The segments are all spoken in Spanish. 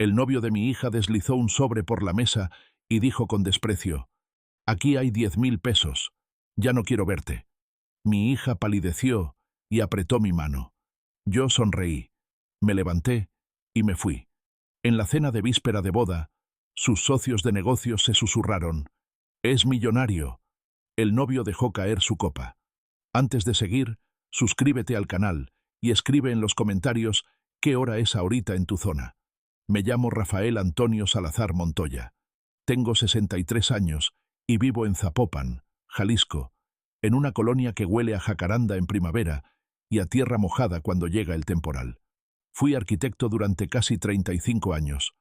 El novio de mi hija deslizó un sobre por la mesa y dijo con desprecio: «Aquí hay 10.000 pesos. Ya no quiero verte». Mi hija palideció y apretó mi mano. Yo sonreí, me levanté y me fui. En la cena de víspera de boda, sus socios de negocios se susurraron: «Es millonario». El novio dejó caer su copa. Antes de seguir, suscríbete al canal y escribe en los comentarios qué hora es ahorita en tu zona. Me llamo Rafael Antonio Salazar Montoya. Tengo 63 años y vivo en Zapopan, Jalisco, en una colonia que huele a jacaranda en primavera y a tierra mojada cuando llega el temporal. Fui arquitecto durante casi 35 años.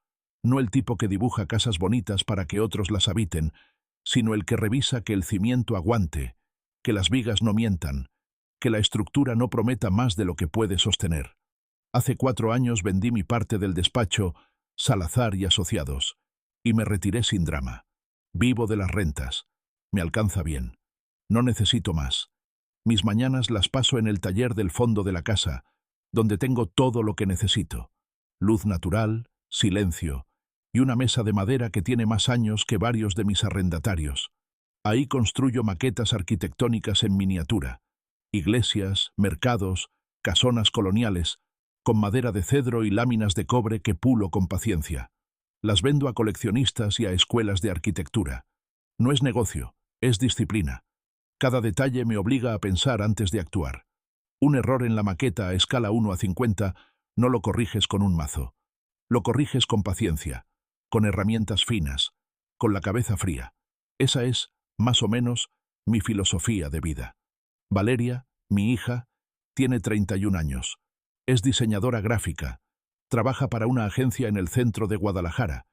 No el tipo que dibuja casas bonitas para que otros las habiten, sino el que revisa que el cimiento aguante, que las vigas no mientan, que la estructura no prometa más de lo que puede sostener. Hace 4 años vendí mi parte del despacho Salazar y Asociados y me retiré sin drama. Vivo de las rentas. Me alcanza bien. No necesito más. Mis mañanas las paso en el taller del fondo de la casa, donde tengo todo lo que necesito: luz natural, silencio y una mesa de madera que tiene más años que varios de mis arrendatarios. Ahí construyo maquetas arquitectónicas en miniatura: iglesias, mercados, casonas coloniales, con madera de cedro y láminas de cobre que pulo con paciencia. Las vendo a coleccionistas y a escuelas de arquitectura. No es negocio, es disciplina. Cada detalle me obliga a pensar antes de actuar. Un error en la maqueta a escala 1 a 50 no lo corriges con un mazo. Lo corriges con paciencia, con herramientas finas, con la cabeza fría. Esa es, más o menos, mi filosofía de vida. Valeria, mi hija, tiene 31 años. Es diseñadora gráfica, trabaja para una agencia en el centro de Guadalajara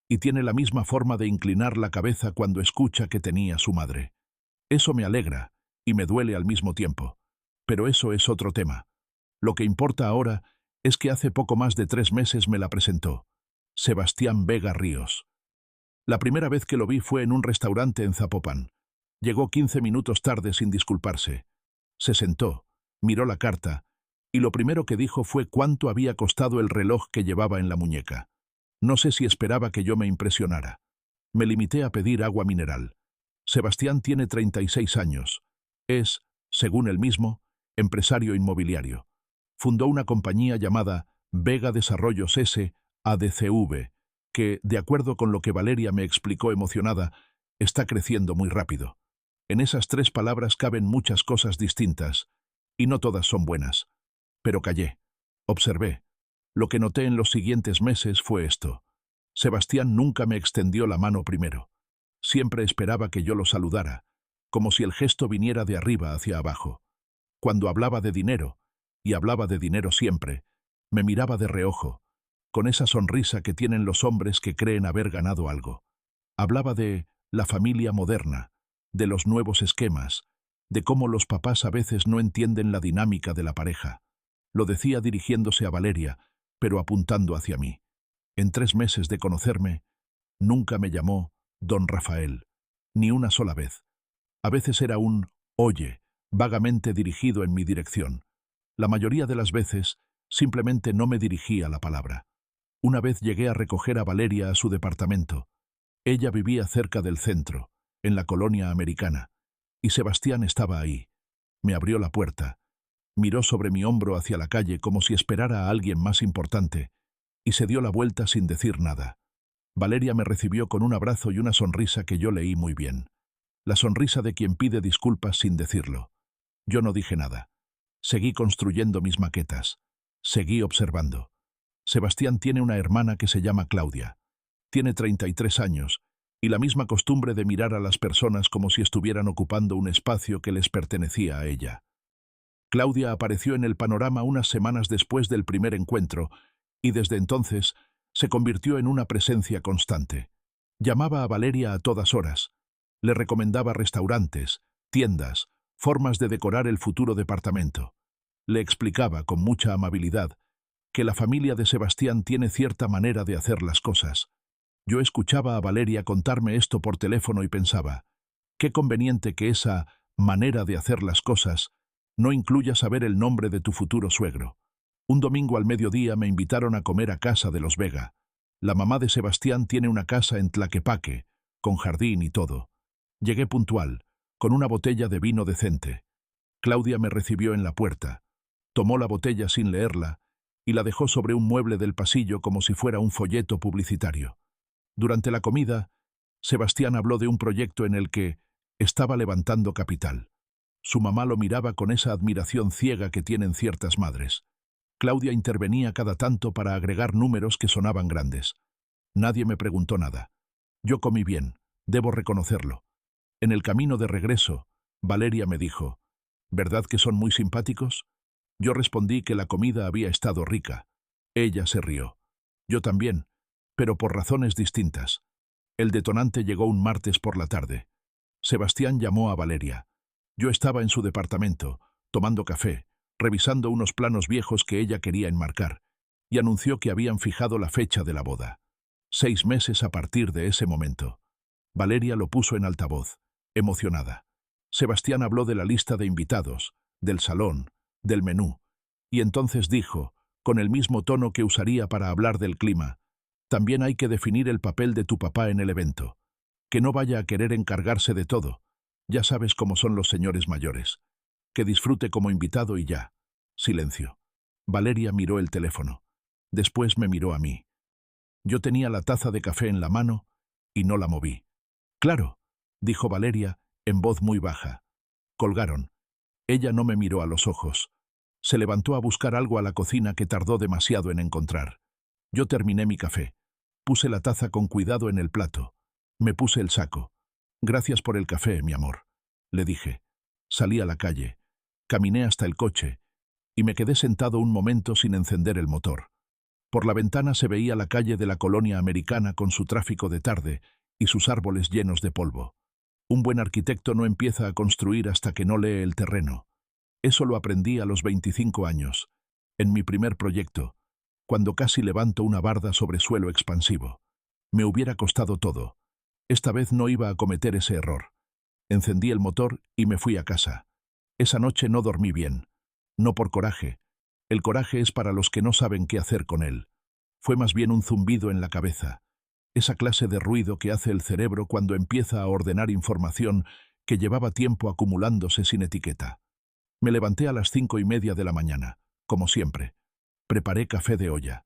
y tiene la misma forma de inclinar la cabeza cuando escucha que tenía su madre. Eso me alegra y me duele al mismo tiempo, pero eso es otro tema. Lo que importa ahora es que hace poco más de 3 meses me la presentó Sebastián Vega Ríos. La primera vez que lo vi fue en un restaurante en Zapopan. Llegó 15 minutos tarde sin disculparse. Se sentó, miró la carta, y lo primero que dijo fue cuánto había costado el reloj que llevaba en la muñeca. No sé si esperaba que yo me impresionara. Me limité a pedir agua mineral. Sebastián tiene 36 años. Es, según él mismo, empresario inmobiliario. Fundó una compañía llamada Vega Desarrollos S. ADCV, que, de acuerdo con lo que Valeria me explicó emocionada, está creciendo muy rápido. En esas 3 palabras caben muchas cosas distintas, y no todas son buenas. Pero callé. Observé. Lo que noté en los siguientes meses fue esto. Sebastián nunca me extendió la mano primero. Siempre esperaba que yo lo saludara, como si el gesto viniera de arriba hacia abajo. Cuando hablaba de dinero, y hablaba de dinero siempre, me miraba de reojo, con esa sonrisa que tienen los hombres que creen haber ganado algo. Hablaba de la familia moderna, de los nuevos esquemas, de cómo los papás a veces no entienden la dinámica de la pareja. Lo decía dirigiéndose a Valeria, pero apuntando hacia mí. En 3 meses de conocerme, nunca me llamó Don Rafael, ni una sola vez. A veces era un «oye», vagamente dirigido en mi dirección. La mayoría de las veces, simplemente no me dirigía la palabra. Una vez llegué a recoger a Valeria a su departamento. Ella vivía cerca del centro, en la colonia americana, y Sebastián estaba ahí. Me abrió la puerta, miró sobre mi hombro hacia la calle como si esperara a alguien más importante, y se dio la vuelta sin decir nada. Valeria me recibió con un abrazo y una sonrisa que yo leí muy bien. La sonrisa de quien pide disculpas sin decirlo. Yo no dije nada. Seguí construyendo mis maquetas. Seguí observando. Sebastián tiene una hermana que se llama Claudia. Tiene 33 años, y la misma costumbre de mirar a las personas como si estuvieran ocupando un espacio que les pertenecía a ella. Claudia apareció en el panorama unas semanas después del primer encuentro, y desde entonces se convirtió en una presencia constante. Llamaba a Valeria a todas horas. Le recomendaba restaurantes, tiendas, formas de decorar el futuro departamento. Le explicaba, con mucha amabilidad, que la familia de Sebastián tiene cierta manera de hacer las cosas. Yo escuchaba a Valeria contarme esto por teléfono y pensaba, qué conveniente que esa manera de hacer las cosas no incluya saber el nombre de tu futuro suegro. Un domingo al mediodía me invitaron a comer a casa de los Vega. La mamá de Sebastián tiene una casa en Tlaquepaque, con jardín y todo. Llegué puntual, con una botella de vino decente. Claudia me recibió en la puerta. Tomó la botella sin leerla y la dejó sobre un mueble del pasillo como si fuera un folleto publicitario. Durante la comida, Sebastián habló de un proyecto en el que estaba levantando capital. Su mamá lo miraba con esa admiración ciega que tienen ciertas madres. Claudia intervenía cada tanto para agregar números que sonaban grandes. Nadie me preguntó nada. Yo comí bien, debo reconocerlo. En el camino de regreso, Valeria me dijo, ¿verdad que son muy simpáticos? Yo respondí que la comida había estado rica. Ella se rió. Yo también, pero por razones distintas. El detonante llegó un martes por la tarde. Sebastián llamó a Valeria. Yo estaba en su departamento, tomando café, revisando unos planos viejos que ella quería enmarcar, y anunció que habían fijado la fecha de la boda. 6 meses a partir de ese momento. Valeria lo puso en altavoz, emocionada. Sebastián habló de la lista de invitados, del salón, del menú, y entonces dijo, con el mismo tono que usaría para hablar del clima, también hay que definir el papel de tu papá en el evento. Que no vaya a querer encargarse de todo. Ya sabes cómo son los señores mayores. Que disfrute como invitado y ya. Silencio. Valeria miró el teléfono. Después me miró a mí. Yo tenía la taza de café en la mano y no la moví. Claro, dijo Valeria, en voz muy baja. Colgaron. Ella no me miró a los ojos. Se levantó a buscar algo a la cocina que tardó demasiado en encontrar. Yo terminé mi café. Puse la taza con cuidado en el plato. Me puse el saco. Gracias por el café, mi amor, le dije. Salí a la calle. Caminé hasta el coche y me quedé sentado un momento sin encender el motor. Por la ventana se veía la calle de la colonia americana con su tráfico de tarde y sus árboles llenos de polvo. Un buen arquitecto no empieza a construir hasta que no lee el terreno. Eso lo aprendí a los 25 años, en mi primer proyecto, cuando casi levanto una barda sobre suelo expansivo. Me hubiera costado todo. Esta vez no iba a cometer ese error. Encendí el motor y me fui a casa. Esa noche no dormí bien. No por coraje. El coraje es para los que no saben qué hacer con él. Fue más bien un zumbido en la cabeza. Esa clase de ruido que hace el cerebro cuando empieza a ordenar información que llevaba tiempo acumulándose sin etiqueta. Me levanté a las 5:30 de la mañana, como siempre. Preparé café de olla.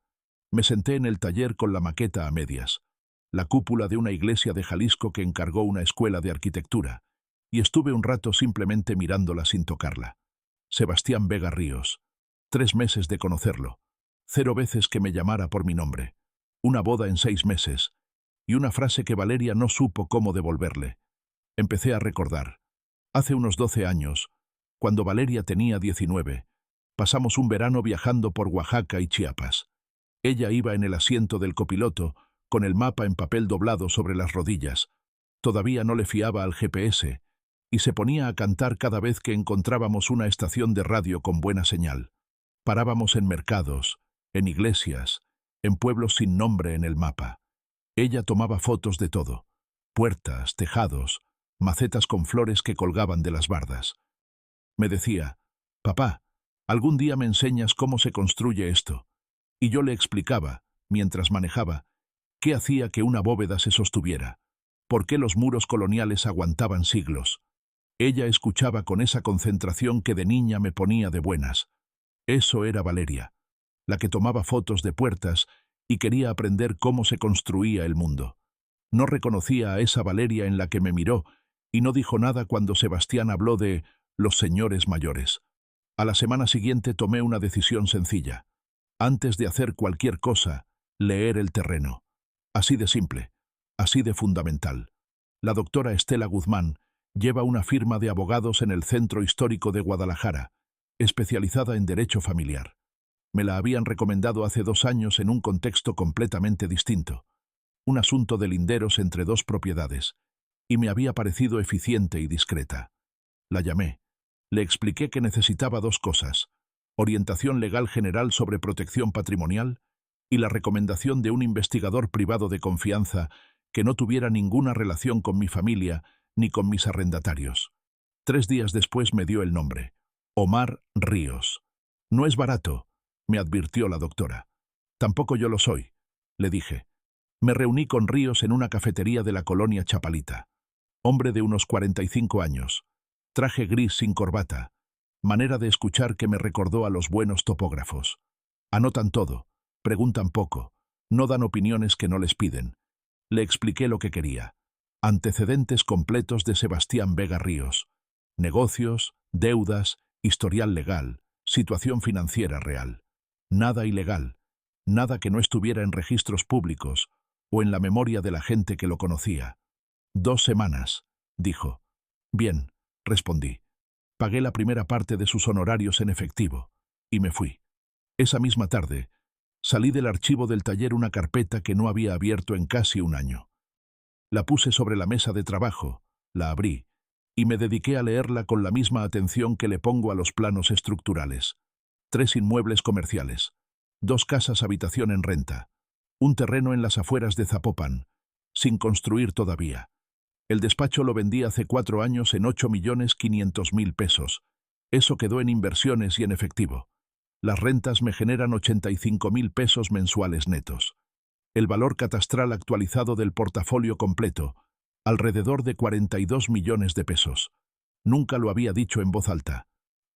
Me senté en el taller con la maqueta a medias, la cúpula de una iglesia de Jalisco que encargó una escuela de arquitectura, y estuve un rato simplemente mirándola sin tocarla. Sebastián Vega Ríos. 3 meses de conocerlo. 0 veces que me llamara por mi nombre. Una boda en 6 meses. Y una frase que Valeria no supo cómo devolverle. Empecé a recordar. Hace unos 12 años, cuando Valeria tenía 19, pasamos un verano viajando por Oaxaca y Chiapas. Ella iba en el asiento del copiloto, con el mapa en papel doblado sobre las rodillas. Todavía no le fiaba al GPS, y se ponía a cantar cada vez que encontrábamos una estación de radio con buena señal. Parábamos en mercados, en iglesias, en pueblos sin nombre en el mapa. Ella tomaba fotos de todo. Puertas, tejados, macetas con flores que colgaban de las bardas. Me decía, «Papá, algún día me enseñas cómo se construye esto». Y yo le explicaba, mientras manejaba, qué hacía que una bóveda se sostuviera, por qué los muros coloniales aguantaban siglos. Ella escuchaba con esa concentración que de niña me ponía de buenas. Eso era Valeria, la que tomaba fotos de puertas y quería aprender cómo se construía el mundo. No reconocía a esa Valeria en la que me miró y no dijo nada cuando Sebastián habló de los señores mayores. A la semana siguiente tomé una decisión sencilla. Antes de hacer cualquier cosa, leer el terreno. Así de simple, así de fundamental. La doctora Estela Guzmán lleva una firma de abogados en el Centro Histórico de Guadalajara, especializada en derecho familiar. Me la habían recomendado hace 2 años en un contexto completamente distinto. Un asunto de linderos entre 2 propiedades, y me había parecido eficiente y discreta. La llamé. Le expliqué que necesitaba 2 cosas: orientación legal general sobre protección patrimonial y la recomendación de un investigador privado de confianza que no tuviera ninguna relación con mi familia ni con mis arrendatarios. 3 días después me dio el nombre: Omar Ríos. No es barato, me advirtió la doctora. Tampoco yo lo soy, le dije. Me reuní con Ríos en una cafetería de la colonia Chapalita. Hombre de unos 45 años. Traje gris sin corbata. Manera de escuchar que me recordó a los buenos topógrafos. Anotan todo, preguntan poco, no dan opiniones que no les piden. Le expliqué lo que quería. Antecedentes completos de Sebastián Vega Ríos. Negocios, deudas, historial legal, situación financiera real. Nada ilegal, nada que no estuviera en registros públicos o en la memoria de la gente que lo conocía. 2 semanas, dijo. Bien, respondí. Pagué la primera parte de sus honorarios en efectivo y me fui. Esa misma tarde, salí del archivo del taller una carpeta que no había abierto en casi un año. La puse sobre la mesa de trabajo, la abrí, y me dediqué a leerla con la misma atención que le pongo a los planos estructurales. 3 inmuebles comerciales, 2 casas habitación en renta, un terreno en las afueras de Zapopan, sin construir todavía. El despacho lo vendí hace 4 años en 8.500.000 pesos. Eso quedó en inversiones y en efectivo. Las rentas me generan 85.000 pesos mensuales netos. El valor catastral actualizado del portafolio completo, alrededor de 42 millones de pesos. Nunca lo había dicho en voz alta.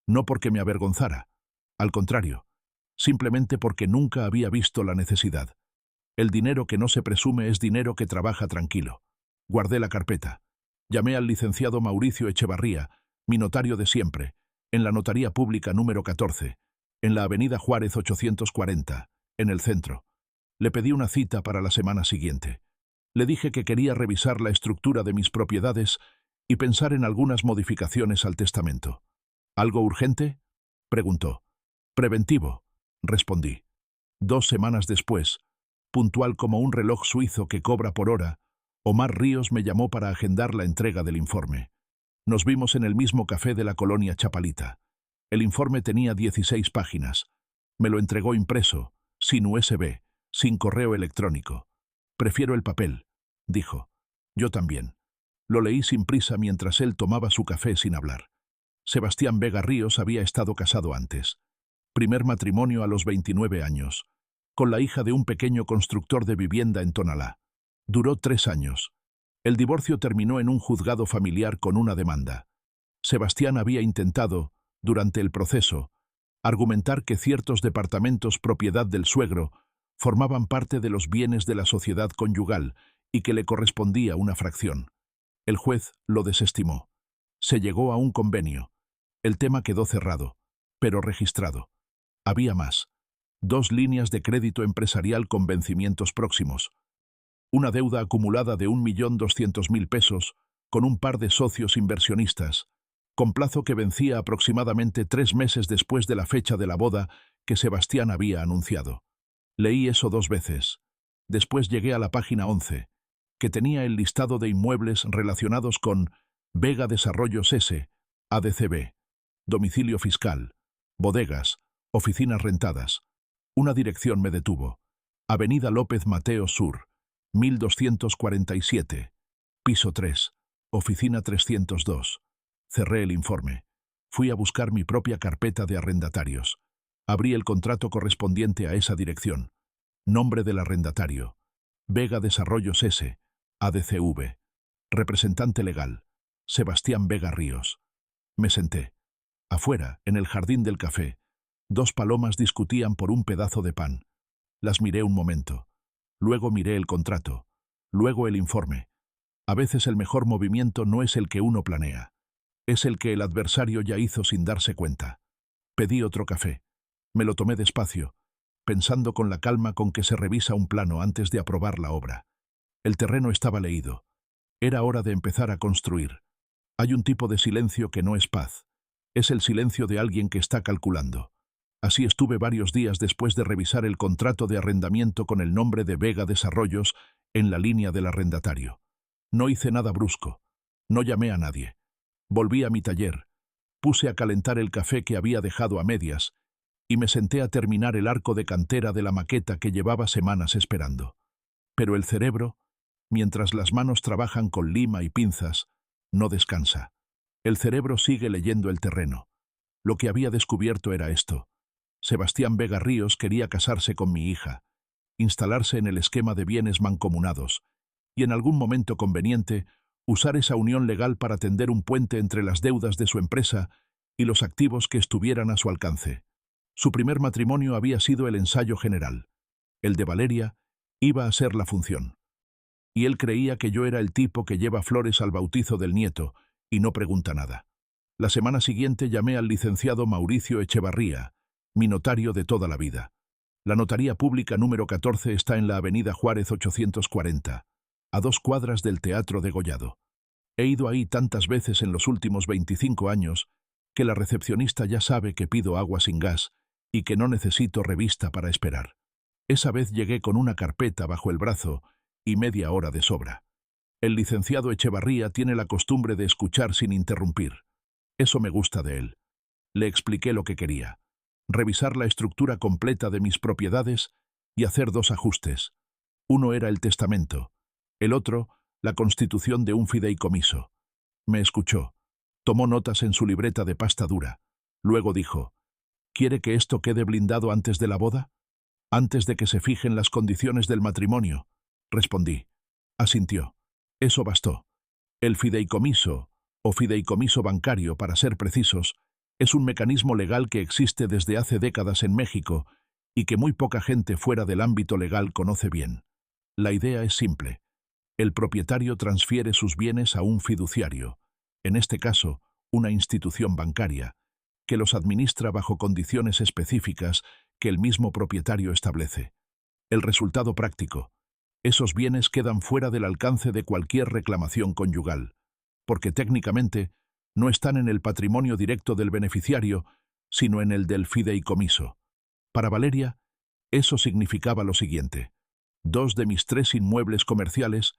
No porque me avergonzara. Al contrario, simplemente porque nunca había visto la necesidad. El dinero que no se presume es dinero que trabaja tranquilo. Guardé la carpeta. Llamé al licenciado Mauricio Echevarría, mi notario de siempre, en la Notaría Pública número 14, en la Avenida Juárez 840, en el centro. Le pedí una cita para la semana siguiente. Le dije que quería revisar la estructura de mis propiedades y pensar en algunas modificaciones al testamento. ¿Algo urgente?, preguntó. Preventivo, respondí. 2 semanas después, puntual como un reloj suizo que cobra por hora, Omar Ríos me llamó para agendar la entrega del informe. Nos vimos en el mismo café de la colonia Chapalita. El informe tenía 16 páginas. Me lo entregó impreso, sin USB, sin correo electrónico. Prefiero el papel, dijo. Yo también. Lo leí sin prisa mientras él tomaba su café sin hablar. Sebastián Vega Ríos había estado casado antes. Primer matrimonio a los 29 años, con la hija de un pequeño constructor de vivienda en Tonalá. Duró 3 años. El divorcio terminó en un juzgado familiar con una demanda. Sebastián había intentado, durante el proceso, argumentar que ciertos departamentos propiedad del suegro formaban parte de los bienes de la sociedad conyugal y que le correspondía una fracción. El juez lo desestimó. Se llegó a un convenio. El tema quedó cerrado, pero registrado. Había más. 2 líneas de crédito empresarial con vencimientos próximos. Una deuda acumulada de 1.200.000 pesos con un par de socios inversionistas, con plazo que vencía aproximadamente 3 meses después de la fecha de la boda que Sebastián había anunciado. Leí eso 2 veces. Después llegué a la página 11, que tenía el listado de inmuebles relacionados con Vega Desarrollos S, ADCB, domicilio fiscal, bodegas, oficinas rentadas. Una dirección me detuvo. Avenida López Mateos Sur, 1247, piso 3, oficina 302. Cerré el informe. Fui a buscar mi propia carpeta de arrendatarios. Abrí el contrato correspondiente a esa dirección. Nombre del arrendatario. Vega Desarrollos S, ADCV. Representante legal. Sebastián Vega Ríos. Me senté. Afuera, en el jardín del café, 2 palomas discutían por un pedazo de pan. Las miré un momento. Luego miré el contrato. Luego el informe. A veces el mejor movimiento no es el que uno planea. Es el que el adversario ya hizo sin darse cuenta. Pedí otro café. Me lo tomé despacio, pensando con la calma con que se revisa un plano antes de aprobar la obra. El terreno estaba leído. Era hora de empezar a construir. Hay un tipo de silencio que no es paz. Es el silencio de alguien que está calculando. Así estuve varios días después de revisar el contrato de arrendamiento con el nombre de Vega Desarrollos en la línea del arrendatario. No hice nada brusco. No llamé a nadie. Volví a mi taller. Puse a calentar el café que había dejado a medias y me senté a terminar el arco de cantera de la maqueta que llevaba semanas esperando. Pero el cerebro, mientras las manos trabajan con lima y pinzas, no descansa. El cerebro sigue leyendo el terreno. Lo que había descubierto era esto. Sebastián Vega Ríos quería casarse con mi hija. instalarse en el esquema de bienes mancomunados, y en algún momento conveniente, usar esa unión legal para tender un puente entre las deudas de su empresa y los activos que estuvieran a su alcance. Su primer matrimonio había sido el ensayo general. El de Valeria iba a ser la función. Y él creía que yo era el tipo que lleva flores al bautizo del nieto y no pregunta nada. La semana siguiente llamé al licenciado Mauricio Echevarría, mi notario de toda la vida. La notaría pública número 14 está en la avenida Juárez 840, a 2 cuadras del Teatro de Gollado. He ido ahí tantas veces en los últimos 25 años que la recepcionista ya sabe que pido agua sin gas y que no necesito revista para esperar. Esa vez llegué con una carpeta bajo el brazo y media hora de sobra. El licenciado Echevarría tiene la costumbre de escuchar sin interrumpir. Eso me gusta de él. Le expliqué lo que quería: revisar la estructura completa de mis propiedades y hacer 2 ajustes. Uno era el testamento, el otro, la constitución de un fideicomiso. Me escuchó. Tomó notas en su libreta de pasta dura. Luego dijo: ¿Quiere que esto quede blindado antes de la boda? Antes de que se fijen las condiciones del matrimonio, respondí. Asintió. Eso bastó. El fideicomiso, o fideicomiso bancario para ser precisos, es un mecanismo legal que existe desde hace décadas en México y que muy poca gente fuera del ámbito legal conoce bien. La idea es simple. El propietario transfiere sus bienes a un fiduciario, en este caso, una institución bancaria, que los administra bajo condiciones específicas que el mismo propietario establece. El resultado práctico: esos bienes quedan fuera del alcance de cualquier reclamación conyugal, porque técnicamente no están en el patrimonio directo del beneficiario, sino en el del fideicomiso. Para Valeria, eso significaba lo siguiente: 2 de mis 3 inmuebles comerciales,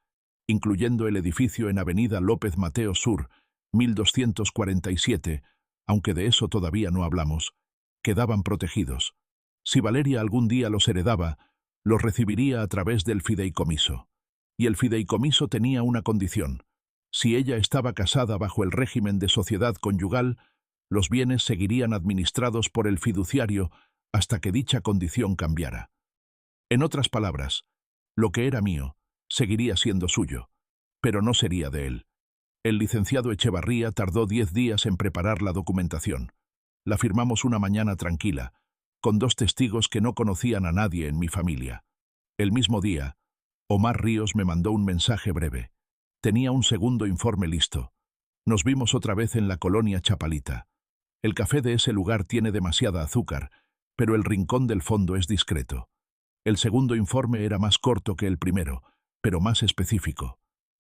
incluyendo el edificio en Avenida López Mateos Sur, 1247, aunque de eso todavía no hablamos, quedaban protegidos. Si Valeria algún día los heredaba, los recibiría a través del fideicomiso. Y el fideicomiso tenía una condición: si ella estaba casada bajo el régimen de sociedad conyugal, los bienes seguirían administrados por el fiduciario hasta que dicha condición cambiara. En otras palabras, lo que era mío seguiría siendo suyo, pero no sería de él. El licenciado Echevarría tardó 10 días en preparar la documentación. La firmamos una mañana tranquila, con 2 testigos que no conocían a nadie en mi familia. El mismo día, Omar Ríos me mandó un mensaje breve. Tenía un segundo informe listo. Nos vimos otra vez en la colonia Chapalita. El café de ese lugar tiene demasiada azúcar, pero el rincón del fondo es discreto. El segundo informe era más corto que el primero, pero más específico.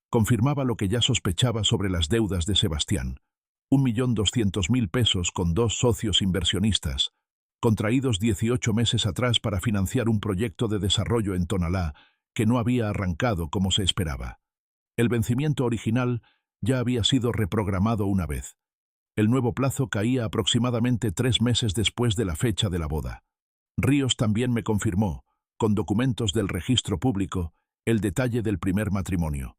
Confirmaba lo que ya sospechaba sobre las deudas de Sebastián: 1.200.000 pesos con 2 socios inversionistas, contraídos 18 meses atrás para financiar un proyecto de desarrollo en Tonalá que no había arrancado como se esperaba. El vencimiento original ya había sido reprogramado una vez. El nuevo plazo caía aproximadamente 3 meses después de la fecha de la boda. Ríos también me confirmó, con documentos del registro público, el detalle del primer matrimonio: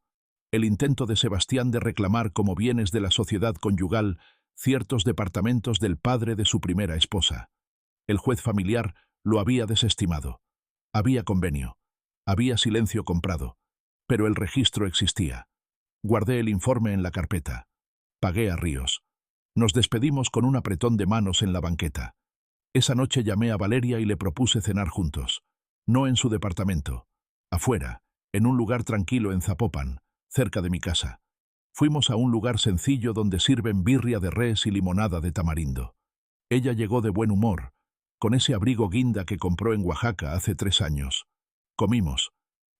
el intento de Sebastián de reclamar como bienes de la sociedad conyugal ciertos departamentos del padre de su primera esposa. El juez familiar lo había desestimado. Había convenio. Había silencio comprado. Pero el registro existía. Guardé el informe en la carpeta. Pagué a Ríos. Nos despedimos con un apretón de manos en la banqueta. Esa noche llamé a Valeria y le propuse cenar juntos. No en su departamento. Afuera, en un lugar tranquilo en Zapopan, cerca de mi casa. Fuimos a un lugar sencillo donde sirven birria de res y limonada de tamarindo. Ella llegó de buen humor, con ese abrigo guinda que compró en Oaxaca hace 3 años. Comimos.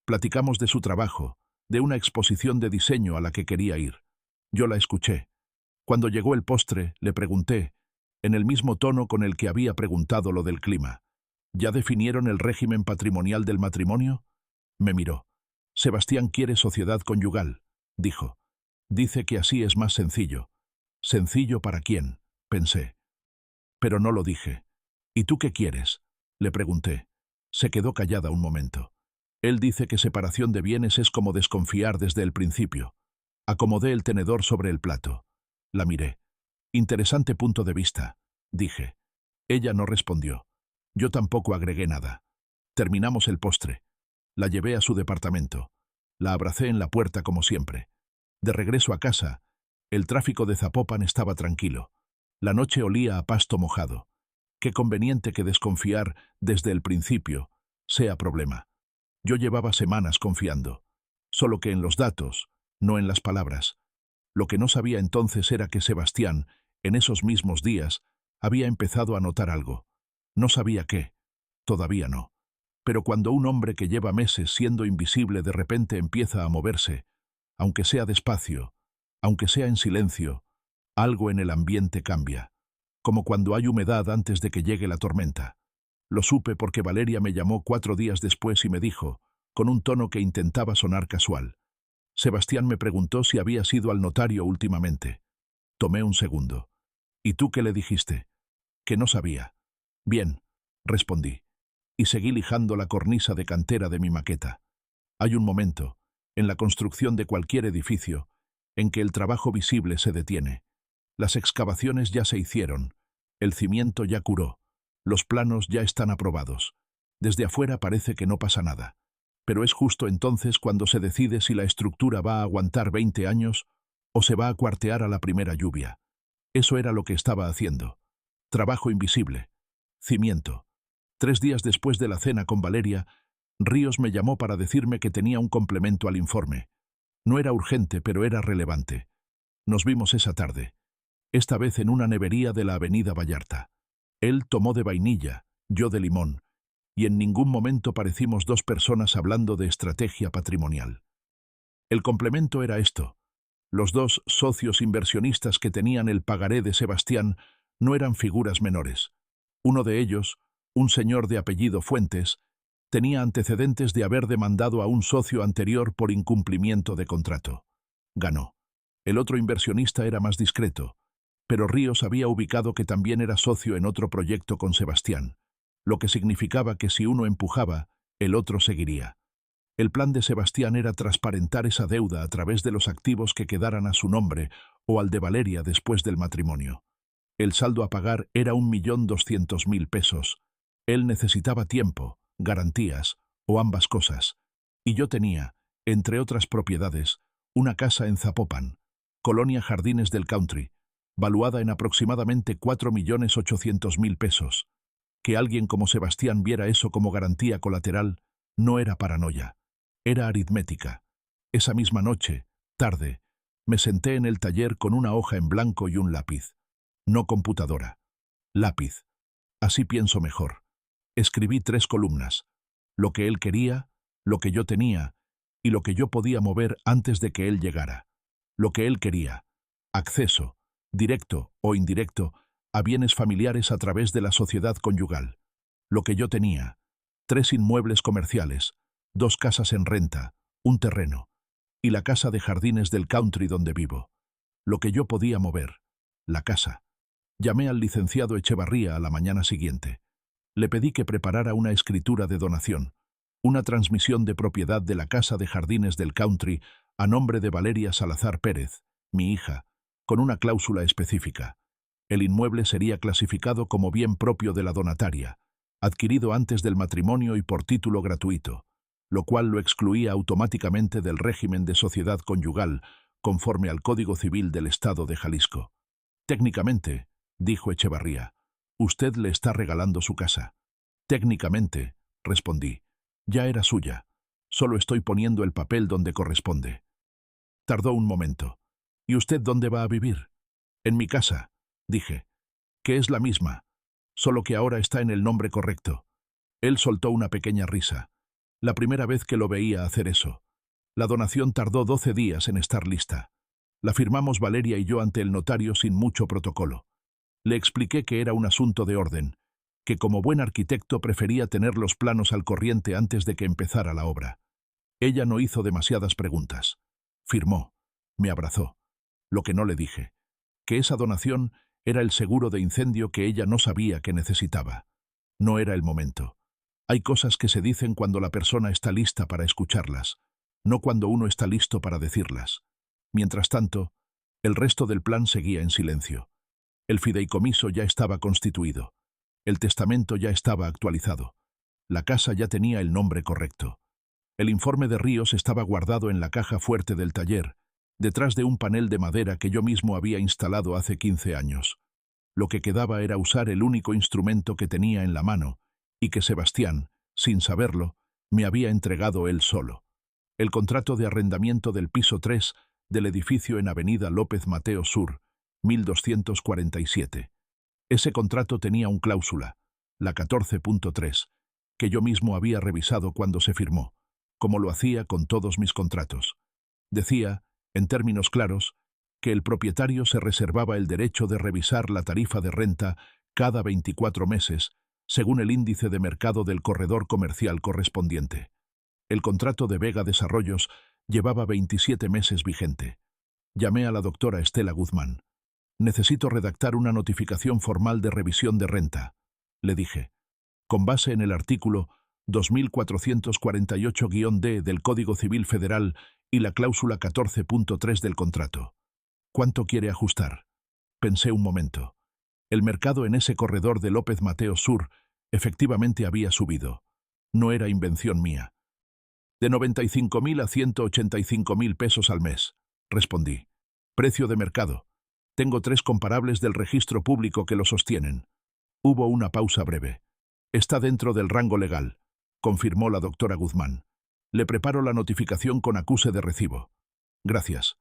Platicamos de su trabajo, de una exposición de diseño a la que quería ir. Yo la escuché. Cuando llegó el postre, le pregunté, en el mismo tono con el que había preguntado lo del clima: ¿ya definieron el régimen patrimonial del matrimonio? Me miró. Sebastián quiere sociedad conyugal, dijo. Dice que así es más sencillo. ¿Sencillo para quién?, pensé. Pero no lo dije. ¿Y tú qué quieres?, le pregunté. Se quedó callada un momento. Él dice que separación de bienes es como desconfiar desde el principio. Acomodé el tenedor sobre el plato. La miré. Interesante punto de vista, dije. Ella no respondió. Yo tampoco agregué nada. Terminamos el postre. La llevé a su departamento. La abracé en la puerta como siempre. De regreso a casa, el tráfico de Zapopan estaba tranquilo. La noche olía a pasto mojado. Qué conveniente que desconfiar desde el principio sea problema. Yo llevaba semanas confiando, solo que en los datos, no en las palabras. Lo que no sabía entonces era que Sebastián, en esos mismos días, había empezado a notar algo. No sabía qué, todavía no. Pero cuando un hombre que lleva meses siendo invisible de repente empieza a moverse, aunque sea despacio, aunque sea en silencio, algo en el ambiente cambia, como cuando hay humedad antes de que llegue la tormenta. Lo supe porque Valeria me llamó 4 días después y me dijo, con un tono que intentaba sonar casual. Sebastián me preguntó si había ido al notario últimamente. Tomé un segundo. ¿Y tú qué le dijiste? Que no sabía. Bien, respondí. Y seguí lijando la cornisa de cantera de mi maqueta. Hay un momento, en la construcción de cualquier edificio, en que el trabajo visible se detiene. Las excavaciones ya se hicieron, el cimiento ya curó, los planos ya están aprobados. Desde afuera parece que no pasa nada. Pero es justo entonces cuando se decide si la estructura va a aguantar 20 años o se va a cuartear a la primera lluvia. Eso era lo que estaba haciendo. Trabajo invisible. Cimiento. 3 días después de la cena con Valeria, Ríos me llamó para decirme que tenía un complemento al informe. No era urgente, pero era relevante. Nos vimos esa tarde, esta vez en una nevería de la avenida Vallarta. Él tomó de vainilla, yo de limón, y en ningún momento parecimos 2 personas hablando de estrategia patrimonial. El complemento era esto. Los 2 socios inversionistas que tenían el pagaré de Sebastián no eran figuras menores. Uno de ellos, un señor de apellido Fuentes, tenía antecedentes de haber demandado a un socio anterior por incumplimiento de contrato. Ganó. El otro inversionista era más discreto, pero Ríos había ubicado que también era socio en otro proyecto con Sebastián, lo que significaba que si uno empujaba, el otro seguiría. El plan de Sebastián era transparentar esa deuda a través de los activos que quedaran a su nombre o al de Valeria después del matrimonio. El saldo a pagar era 1.200.000 pesos. Él necesitaba tiempo, garantías, o ambas cosas. Y yo tenía, entre otras propiedades, una casa en Zapopan, colonia Jardines del Country, valuada en aproximadamente 4.800.000 pesos. Que alguien como Sebastián viera eso como garantía colateral no era paranoia, era aritmética. Esa misma noche, tarde, me senté en el taller con una hoja en blanco y un lápiz. No computadora. Lápiz. Así pienso mejor. Escribí 3 columnas. Lo que él quería, lo que yo tenía y lo que yo podía mover antes de que él llegara. Lo que él quería. Acceso, directo o indirecto, a bienes familiares a través de la sociedad conyugal. Lo que yo tenía. 3 inmuebles comerciales, 2 casas en renta, un terreno, y la casa de Jardines del Country donde vivo. Lo que yo podía mover. La casa. Llamé al licenciado Echevarría a la mañana siguiente. Le pedí que preparara una escritura de donación, una transmisión de propiedad de la casa de Jardines del Country a nombre de Valeria Salazar Pérez, mi hija, con una cláusula específica. El inmueble sería clasificado como bien propio de la donataria, adquirido antes del matrimonio y por título gratuito, lo cual lo excluía automáticamente del régimen de sociedad conyugal, conforme al Código Civil del Estado de Jalisco. Técnicamente, dijo Echevarría, usted le está regalando su casa. Técnicamente, respondí, ya era suya. Solo estoy poniendo el papel donde corresponde. Tardó un momento. ¿Y usted dónde va a vivir? En mi casa, dije, que es la misma, solo que ahora está en el nombre correcto. Él soltó una pequeña risa. La primera vez que lo veía hacer eso. La donación tardó 12 días en estar lista. La firmamos Valeria y yo ante el notario sin mucho protocolo. Le expliqué que era un asunto de orden, que como buen arquitecto prefería tener los planos al corriente antes de que empezara la obra. Ella no hizo demasiadas preguntas. Firmó. Me abrazó. Lo que no le dije, que esa donación era el seguro de incendio que ella no sabía que necesitaba. No era el momento. Hay cosas que se dicen cuando la persona está lista para escucharlas, no cuando uno está listo para decirlas. Mientras tanto, el resto del plan seguía en silencio. El fideicomiso ya estaba constituido. El testamento ya estaba actualizado. La casa ya tenía el nombre correcto. El informe de Ríos estaba guardado en la caja fuerte del taller, detrás de un panel de madera que yo mismo había instalado hace 15 años. Lo que quedaba era usar el único instrumento que tenía en la mano, y que Sebastián, sin saberlo, me había entregado él solo. El contrato de arrendamiento del piso 3 del edificio en Avenida López Mateo Sur, 1247. Ese contrato tenía una cláusula, la 14.3, que yo mismo había revisado cuando se firmó, como lo hacía con todos mis contratos. Decía, en términos claros, que el propietario se reservaba el derecho de revisar la tarifa de renta cada 24 meses, según el índice de mercado del corredor comercial correspondiente. El contrato de Vega Desarrollos llevaba 27 meses vigente. Llamé a la doctora Estela Guzmán. Necesito redactar una notificación formal de revisión de renta, le dije, con base en el artículo 2448-D del Código Civil Federal y la cláusula 14.3 del contrato. ¿Cuánto quiere ajustar? Pensé un momento. El mercado en ese corredor de López Mateo Sur efectivamente había subido. No era invención mía. De 95.000 a 185.000 pesos al mes, respondí. Precio de mercado. Tengo 3 comparables del registro público que lo sostienen. Hubo una pausa breve. Está dentro del rango legal, confirmó la doctora Guzmán. Le preparo la notificación con acuse de recibo. Gracias.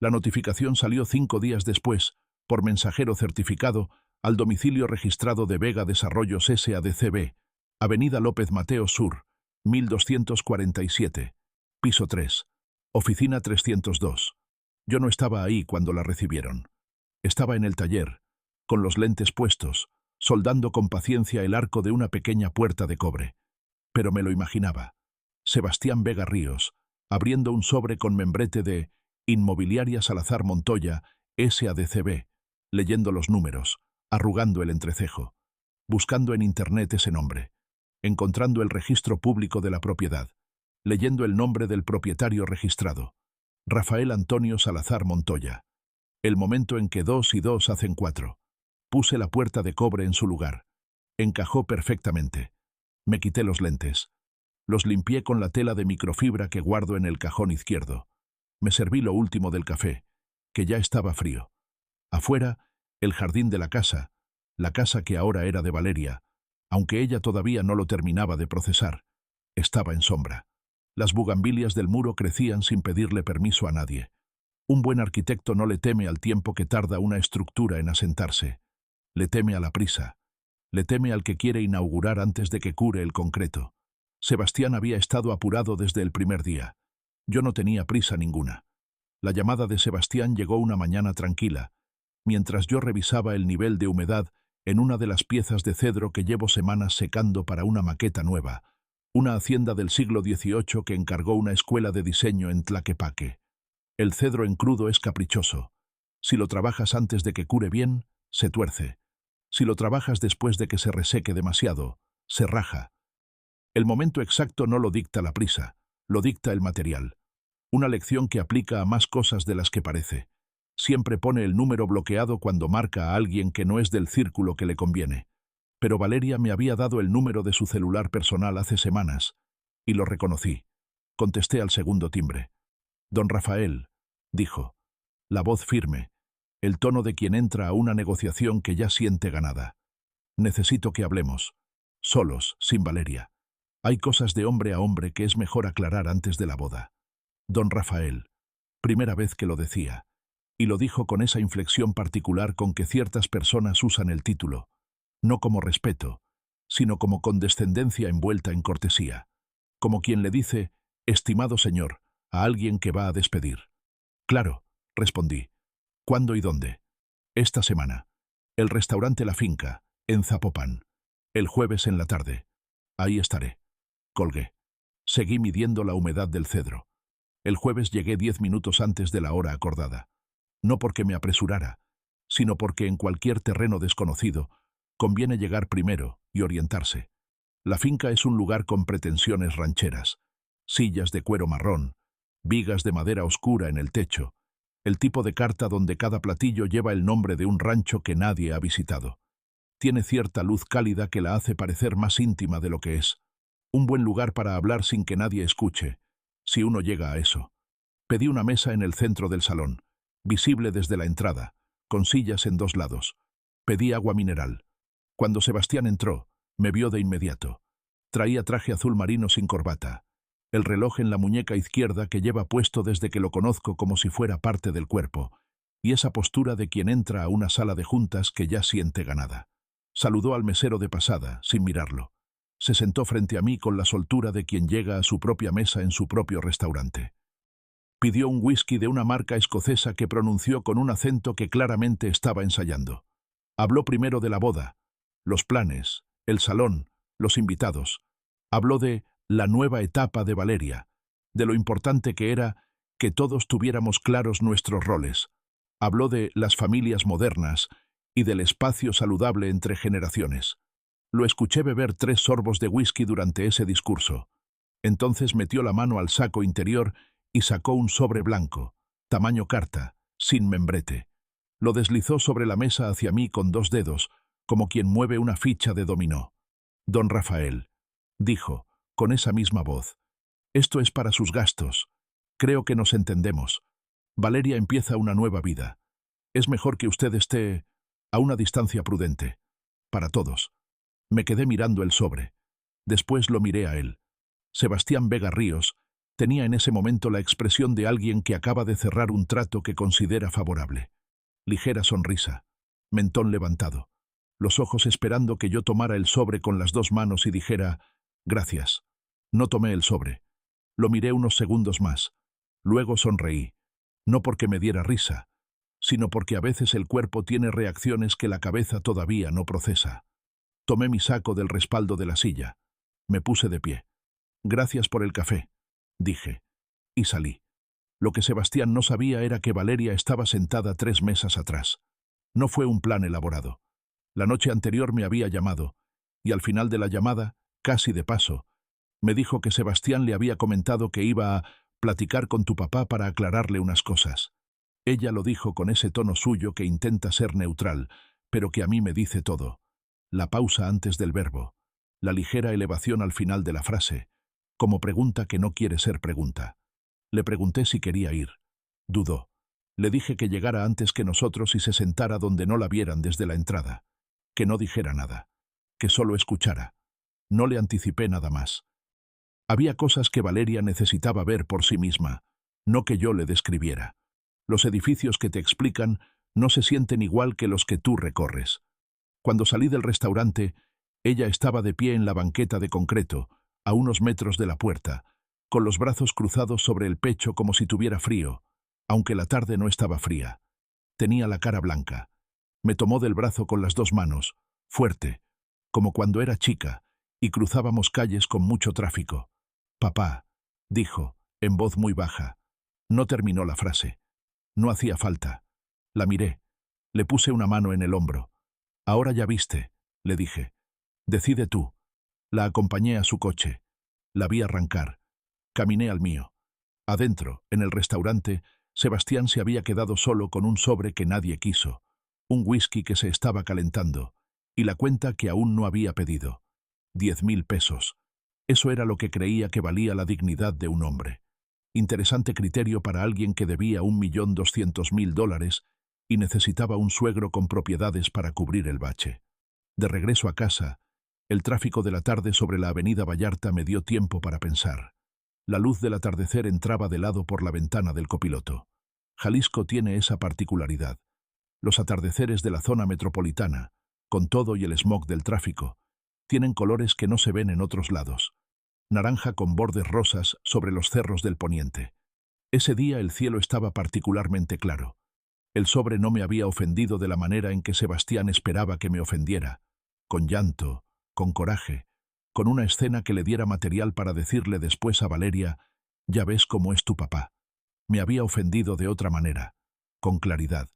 La notificación salió 5 días después, por mensajero certificado, al domicilio registrado de Vega Desarrollos S.A.D.C.B., Avenida López Mateo Sur, 1247, piso 3, oficina 302. Yo no estaba ahí cuando la recibieron. Estaba en el taller, con los lentes puestos, soldando con paciencia el arco de una pequeña puerta de cobre. Pero me lo imaginaba. Sebastián Vega Ríos, abriendo un sobre con membrete de Inmobiliaria Salazar Montoya, S.A.D.C.B., leyendo los números, arrugando el entrecejo, buscando en internet ese nombre, encontrando el registro público de la propiedad, leyendo el nombre del propietario registrado, Rafael Antonio Salazar Montoya. El momento en que 2 y 2 hacen 4. Puse la puerta de cobre en su lugar. Encajó perfectamente. Me quité los lentes. Los limpié con la tela de microfibra que guardo en el cajón izquierdo. Me serví lo último del café, que ya estaba frío. Afuera, el jardín de la casa que ahora era de Valeria, aunque ella todavía no lo terminaba de procesar, estaba en sombra. Las bugambilias del muro crecían sin pedirle permiso a nadie. Un buen arquitecto no le teme al tiempo que tarda una estructura en asentarse. Le teme a la prisa. Le teme al que quiere inaugurar antes de que cure el concreto. Sebastián había estado apurado desde el primer día. Yo no tenía prisa ninguna. La llamada de Sebastián llegó una mañana tranquila, mientras yo revisaba el nivel de humedad en una de las piezas de cedro que llevo semanas secando para una maqueta nueva, una hacienda del siglo XVIII que encargó una escuela de diseño en Tlaquepaque. El cedro en crudo es caprichoso. Si lo trabajas antes de que cure bien, se tuerce. Si lo trabajas después de que se reseque demasiado, se raja. El momento exacto no lo dicta la prisa, lo dicta el material. Una lección que aplica a más cosas de las que parece. Siempre pone el número bloqueado cuando marca a alguien que no es del círculo que le conviene. Pero Valeria me había dado el número de su celular personal hace semanas, y lo reconocí. Contesté al segundo timbre. Don Rafael, dijo. La voz firme, el tono de quien entra a una negociación que ya siente ganada. Necesito que hablemos. Solos, sin Valeria. Hay cosas de hombre a hombre que es mejor aclarar antes de la boda. Don Rafael. Primera vez que lo decía. Y lo dijo con esa inflexión particular con que ciertas personas usan el título, no como respeto, sino como condescendencia envuelta en cortesía, como quien le dice, estimado señor, a alguien que va a despedir. Claro, respondí. ¿Cuándo y dónde? Esta semana. El restaurante La Finca, en Zapopan. El jueves en la tarde. Ahí estaré. Colgué. Seguí midiendo la humedad del cedro. El jueves llegué 10 minutos antes de la hora acordada. No porque me apresurara, sino porque en cualquier terreno desconocido conviene llegar primero y orientarse. La finca es un lugar con pretensiones rancheras, sillas de cuero marrón, vigas de madera oscura en el techo, el tipo de carta donde cada platillo lleva el nombre de un rancho que nadie ha visitado. Tiene cierta luz cálida que la hace parecer más íntima de lo que es. Un buen lugar para hablar sin que nadie escuche, si uno llega a eso. Pedí una mesa en el centro del salón, visible desde la entrada, con sillas en dos lados. Pedí agua mineral. Cuando Sebastián entró, me vio de inmediato. Traía traje azul marino sin corbata. El reloj en la muñeca izquierda que lleva puesto desde que lo conozco como si fuera parte del cuerpo, y esa postura de quien entra a una sala de juntas que ya siente ganada. Saludó al mesero de pasada, sin mirarlo. Se sentó frente a mí con la soltura de quien llega a su propia mesa en su propio restaurante. Pidió un whisky de una marca escocesa que pronunció con un acento que claramente estaba ensayando. Habló primero de la boda, los planes, el salón, los invitados. Habló de la nueva etapa de Valeria, de lo importante que era que todos tuviéramos claros nuestros roles. Habló de las familias modernas y del espacio saludable entre generaciones. Lo escuché beber 3 sorbos de whisky durante ese discurso. Entonces metió la mano al saco interior y sacó un sobre blanco, tamaño carta, sin membrete. Lo deslizó sobre la mesa hacia mí con 2 dedos, como quien mueve una ficha de dominó. Don Rafael, dijo, con esa misma voz, esto es para sus gastos. Creo que nos entendemos. Valeria empieza una nueva vida. Es mejor que usted esté a una distancia prudente. Para todos. Me quedé mirando el sobre. Después lo miré a él. Sebastián Vega Ríos tenía en ese momento la expresión de alguien que acaba de cerrar un trato que considera favorable. Ligera sonrisa, mentón levantado, los ojos esperando que yo tomara el sobre con las 2 manos y dijera, gracias. No tomé el sobre. Lo miré unos segundos más. Luego sonreí, no porque me diera risa, sino porque a veces el cuerpo tiene reacciones que la cabeza todavía no procesa. Tomé mi saco del respaldo de la silla. Me puse de pie. Gracias por el café, dije, y salí. Lo que Sebastián no sabía era que Valeria estaba sentada 3 mesas atrás. No fue un plan elaborado. La noche anterior me había llamado, y al final de la llamada, casi de paso, me dijo que Sebastián le había comentado que iba a platicar con tu papá para aclararle unas cosas. Ella lo dijo con ese tono suyo que intenta ser neutral, pero que a mí me dice todo. La pausa antes del verbo, la ligera elevación al final de la frase, como pregunta que no quiere ser pregunta. Le pregunté si quería ir. Dudó. Le dije que llegara antes que nosotros y se sentara donde no la vieran desde la entrada. Que no dijera nada. Que solo escuchara. No le anticipé nada más. Había cosas que Valeria necesitaba ver por sí misma, no que yo le describiera. Los edificios que te explican no se sienten igual que los que tú recorres. Cuando salí del restaurante, ella estaba de pie en la banqueta de concreto, a unos metros de la puerta, con los brazos cruzados sobre el pecho como si tuviera frío, aunque la tarde no estaba fría. Tenía la cara blanca. Me tomó del brazo con las 2 manos, fuerte, como cuando era chica, y cruzábamos calles con mucho tráfico. Papá, dijo, en voz muy baja. No terminó la frase. No hacía falta. La miré. Le puse una mano en el hombro. Ahora ya viste, le dije. Decide tú. La acompañé a su coche. La vi arrancar. Caminé al mío. Adentro, en el restaurante, Sebastián se había quedado solo con un sobre que nadie quiso, un whisky que se estaba calentando, y la cuenta que aún no había pedido. 10.000 pesos. Eso era lo que creía que valía la dignidad de un hombre. Interesante criterio para alguien que debía $1.200.000 y necesitaba un suegro con propiedades para cubrir el bache. De regreso a casa, el tráfico de la tarde sobre la avenida Vallarta me dio tiempo para pensar. La luz del atardecer entraba de lado por la ventana del copiloto. Jalisco tiene esa particularidad. Los atardeceres de la zona metropolitana, con todo y el smog del tráfico, tienen colores que no se ven en otros lados. Naranja con bordes rosas sobre los cerros del poniente. Ese día el cielo estaba particularmente claro. El sobre no me había ofendido de la manera en que Sebastián esperaba que me ofendiera, con llanto, con coraje, con una escena que le diera material para decirle después a Valeria, ya ves cómo es tu papá. Me había ofendido de otra manera, con claridad.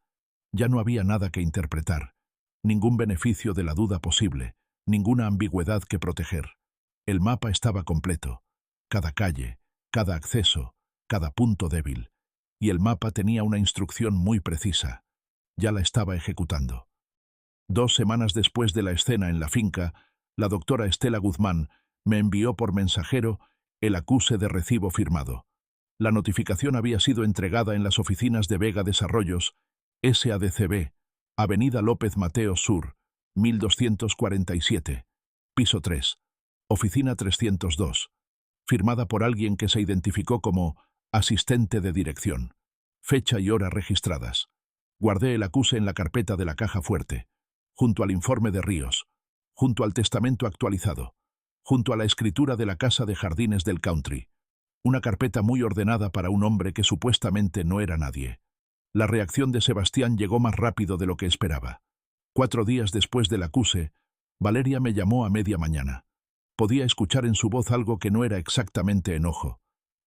Ya no había nada que interpretar, ningún beneficio de la duda posible, ninguna ambigüedad que proteger. El mapa estaba completo, cada calle, cada acceso, cada punto débil, y el mapa tenía una instrucción muy precisa. Ya la estaba ejecutando. 2 semanas después de la escena en la finca, la doctora Estela Guzmán me envió por mensajero el acuse de recibo firmado. La notificación había sido entregada en las oficinas de Vega Desarrollos, SADCB, Avenida López Mateos Sur, 1247, piso 3, oficina 302, firmada por alguien que se identificó como asistente de dirección. Fecha y hora registradas. Guardé el acuse en la carpeta de la caja fuerte, junto al informe de Ríos, junto al testamento actualizado, junto a la escritura de la casa de jardines del country. Una carpeta muy ordenada para un hombre que supuestamente no era nadie. La reacción de Sebastián llegó más rápido de lo que esperaba. 4 días después del acuse, Valeria me llamó a media mañana. Podía escuchar en su voz algo que no era exactamente enojo.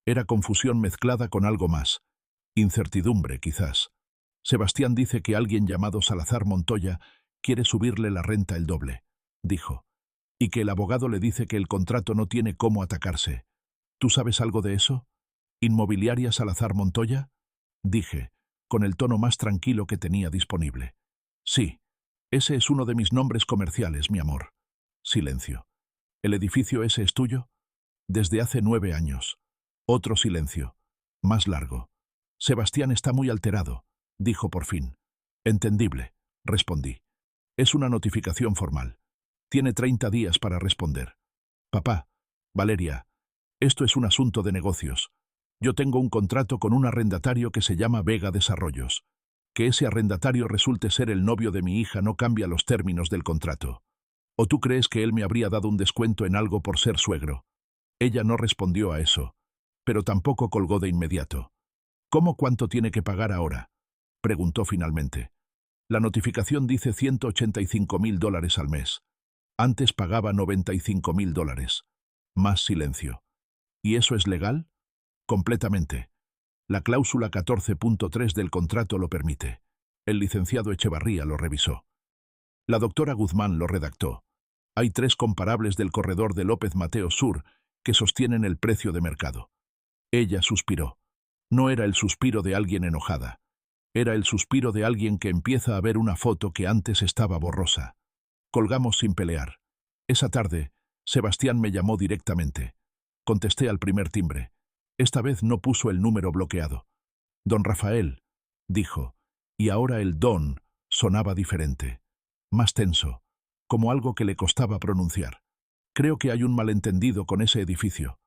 Era confusión mezclada con algo más. Incertidumbre, quizás. Sebastián dice que alguien llamado Salazar Montoya quiere subirle la renta el doble, dijo, y que el abogado le dice que el contrato no tiene cómo atacarse. ¿Tú sabes algo de eso? ¿Inmobiliaria Salazar Montoya? Dije, con el tono más tranquilo que tenía disponible. Sí, ese es uno de mis nombres comerciales, mi amor. Silencio. ¿El edificio ese es tuyo? Desde hace 9 años. Otro silencio. Más largo. Sebastián está muy alterado, dijo por fin. Entendible, respondí. Es una notificación formal. Tiene 30 días para responder. Papá, Valeria, esto es un asunto de negocios. Yo tengo un contrato con un arrendatario que se llama Vega Desarrollos. Que ese arrendatario resulte ser el novio de mi hija no cambia los términos del contrato. ¿O tú crees que él me habría dado un descuento en algo por ser suegro? Ella no respondió a eso, pero tampoco colgó de inmediato. ¿Cómo cuánto tiene que pagar ahora?, preguntó finalmente. La notificación dice $185.000 al mes. Antes pagaba $95.000. Más silencio. ¿Y eso es legal? Completamente. La cláusula 14.3 del contrato lo permite. El licenciado Echevarría lo revisó. La doctora Guzmán lo redactó. Hay 3 comparables del corredor de López Mateos Sur que sostienen el precio de mercado. Ella suspiró. No era el suspiro de alguien enojada. Era el suspiro de alguien que empieza a ver una foto que antes estaba borrosa. Colgamos sin pelear. Esa tarde, Sebastián me llamó directamente. Contesté al primer timbre. Esta vez no puso el número bloqueado. Don Rafael, dijo, y ahora el don sonaba diferente. Más tenso, como algo que le costaba pronunciar. Creo que hay un malentendido con ese edificio.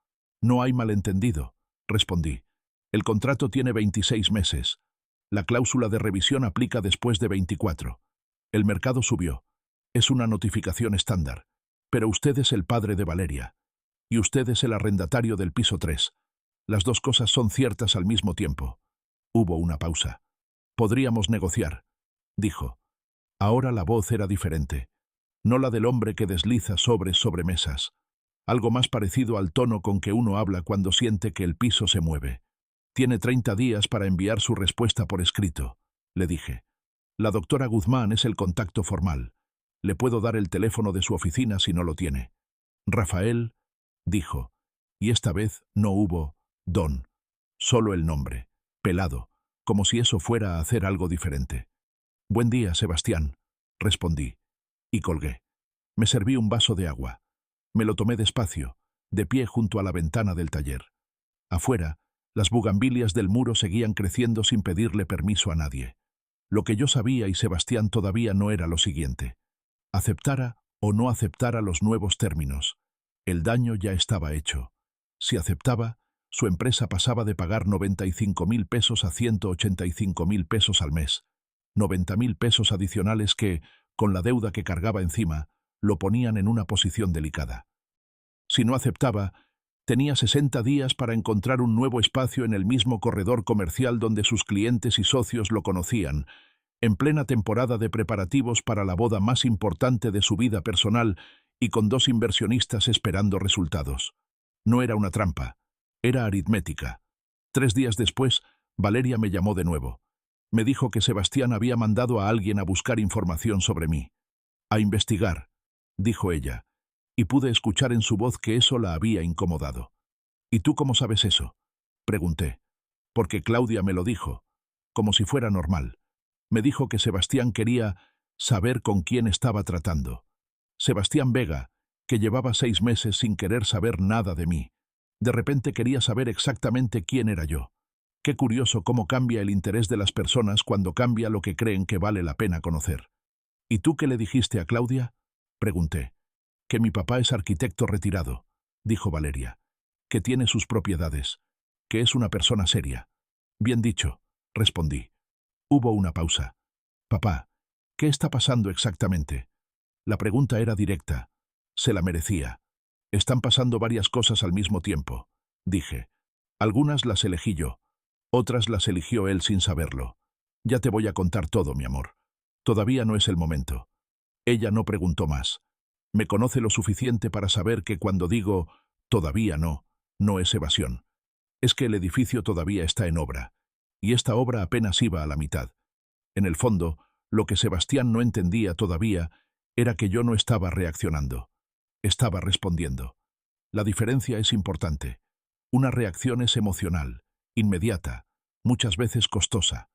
No hay malentendido, respondí. El contrato tiene 26 meses. La cláusula de revisión aplica después de 24. El mercado subió. Es una notificación estándar. Pero usted es el padre de Valeria. Y usted es el arrendatario del piso 3. Las dos cosas son ciertas al mismo tiempo. Hubo una pausa. Podríamos negociar, dijo. Ahora la voz era diferente. No la del hombre que desliza sobres sobre mesas. Algo más parecido al tono con que uno habla cuando siente que el piso se mueve. Tiene 30 días para enviar su respuesta por escrito, le dije. La doctora Guzmán es el contacto formal. Le puedo dar el teléfono de su oficina si no lo tiene. Rafael, dijo, y esta vez no hubo don, solo el nombre, pelado, como si eso fuera a hacer algo diferente. Buen día, Sebastián, respondí, y colgué. Me serví un vaso de agua. Me lo tomé despacio, de pie junto a la ventana del taller. Afuera, las bugambilias del muro seguían creciendo sin pedirle permiso a nadie. Lo que yo sabía y Sebastián todavía no era lo siguiente. Aceptara o no aceptara los nuevos términos. El daño ya estaba hecho. Si aceptaba, su empresa pasaba de pagar 95.000 pesos a 185.000 pesos al mes. 90.000 pesos adicionales que, con la deuda que cargaba encima, lo ponían en una posición delicada. Si no aceptaba, tenía 60 días para encontrar un nuevo espacio en el mismo corredor comercial donde sus clientes y socios lo conocían, en plena temporada de preparativos para la boda más importante de su vida personal y con 2 inversionistas esperando resultados. No era una trampa, era aritmética. 3 días después, Valeria me llamó de nuevo. Me dijo que Sebastián había mandado a alguien a buscar información sobre mí. A investigar, dijo ella, y pude escuchar en su voz que eso la había incomodado. ¿Y tú cómo sabes eso?, pregunté. Porque Claudia me lo dijo, como si fuera normal. Me dijo que Sebastián quería saber con quién estaba tratando. Sebastián Vega, que llevaba 6 meses sin querer saber nada de mí. De repente quería saber exactamente quién era yo. Qué curioso cómo cambia el interés de las personas cuando cambia lo que creen que vale la pena conocer. ¿Y tú qué le dijiste a Claudia? Pregunté. Que mi papá es arquitecto retirado, dijo Valeria. Que tiene sus propiedades. Que es una persona seria. Bien dicho, respondí. Hubo una pausa. Papá, ¿qué está pasando exactamente? La pregunta era directa. Se la merecía. Están pasando varias cosas al mismo tiempo, dije. Algunas las elegí yo. Otras las eligió él sin saberlo. Ya te voy a contar todo, mi amor. Todavía no es el momento. Ella no preguntó más. Me conoce lo suficiente para saber que cuando digo «todavía no», no es evasión. Es que el edificio todavía está en obra. Y esta obra apenas iba a la mitad. En el fondo, lo que Sebastián no entendía todavía era que yo no estaba reaccionando. Estaba respondiendo. La diferencia es importante. Una reacción es emocional, inmediata, muchas veces costosa.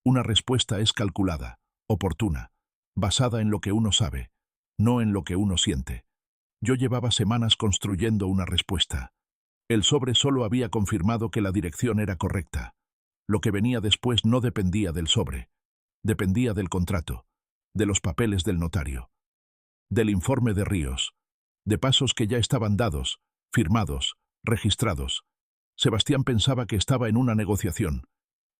Una respuesta es calculada, oportuna, basada en lo que uno sabe, no en lo que uno siente. Yo llevaba semanas construyendo una respuesta. El sobre solo había confirmado que la dirección era correcta. Lo que venía después no dependía del sobre. Dependía del contrato, de los papeles del notario, del informe de Ríos, de pasos que ya estaban dados, firmados, registrados. Sebastián pensaba que estaba en una negociación.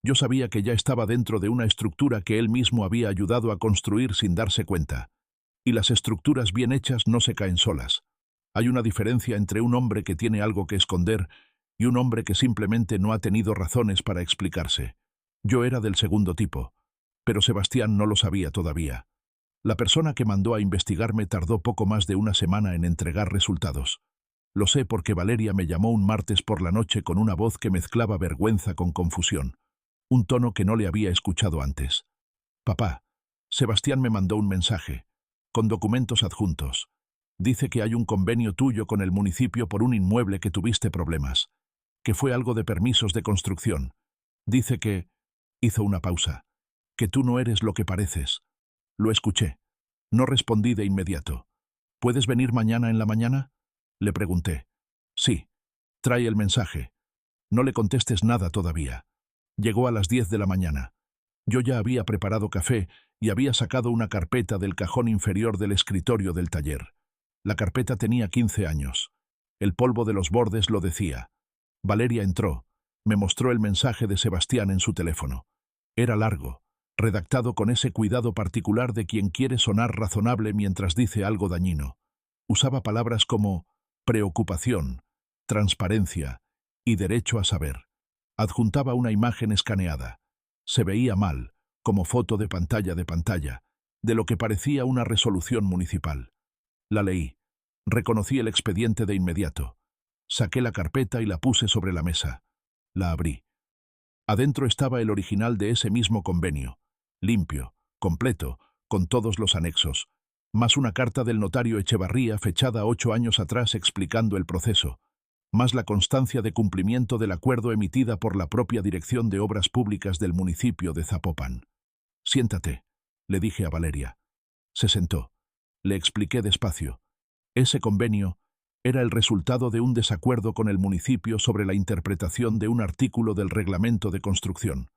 Yo sabía que ya estaba dentro de una estructura que él mismo había ayudado a construir sin darse cuenta. Y las estructuras bien hechas no se caen solas. Hay una diferencia entre un hombre que tiene algo que esconder y un hombre que simplemente no ha tenido razones para explicarse. Yo era del segundo tipo, pero Sebastián no lo sabía todavía. La persona que mandó a investigarme tardó poco más de una semana en entregar resultados. Lo sé porque Valeria me llamó un martes por la noche con una voz que mezclaba vergüenza con confusión, un tono que no le había escuchado antes. Papá, Sebastián me mandó un mensaje, con documentos adjuntos. Dice que hay un convenio tuyo con el municipio por un inmueble que tuviste problemas, que fue algo de permisos de construcción. Dice que... Hizo una pausa. Que tú no eres lo que pareces. Lo escuché. No respondí de inmediato. ¿Puedes venir mañana en la mañana? Le pregunté. Sí. Trae el mensaje. No le contestes nada todavía. Llegó a las 10 de la mañana. Yo ya había preparado café y había sacado una carpeta del cajón inferior del escritorio del taller. La carpeta tenía 15 años. El polvo de los bordes lo decía. Valeria entró. Me mostró el mensaje de Sebastián en su teléfono. Era largo, redactado con ese cuidado particular de quien quiere sonar razonable mientras dice algo dañino. Usaba palabras como preocupación, transparencia y derecho a saber. Adjuntaba una imagen escaneada. Se veía mal, como foto de pantalla, de lo que parecía una resolución municipal. La leí. Reconocí el expediente de inmediato. Saqué la carpeta y la puse sobre la mesa. La abrí. Adentro estaba el original de ese mismo convenio, limpio, completo, con todos los anexos, más una carta del notario Echevarría fechada 8 años atrás explicando el proceso, más la constancia de cumplimiento del acuerdo emitida por la propia Dirección de Obras Públicas del municipio de Zapopan. Siéntate, le dije a Valeria. Se sentó. Le expliqué despacio. Ese convenio era el resultado de un desacuerdo con el municipio sobre la interpretación de un artículo del reglamento de construcción.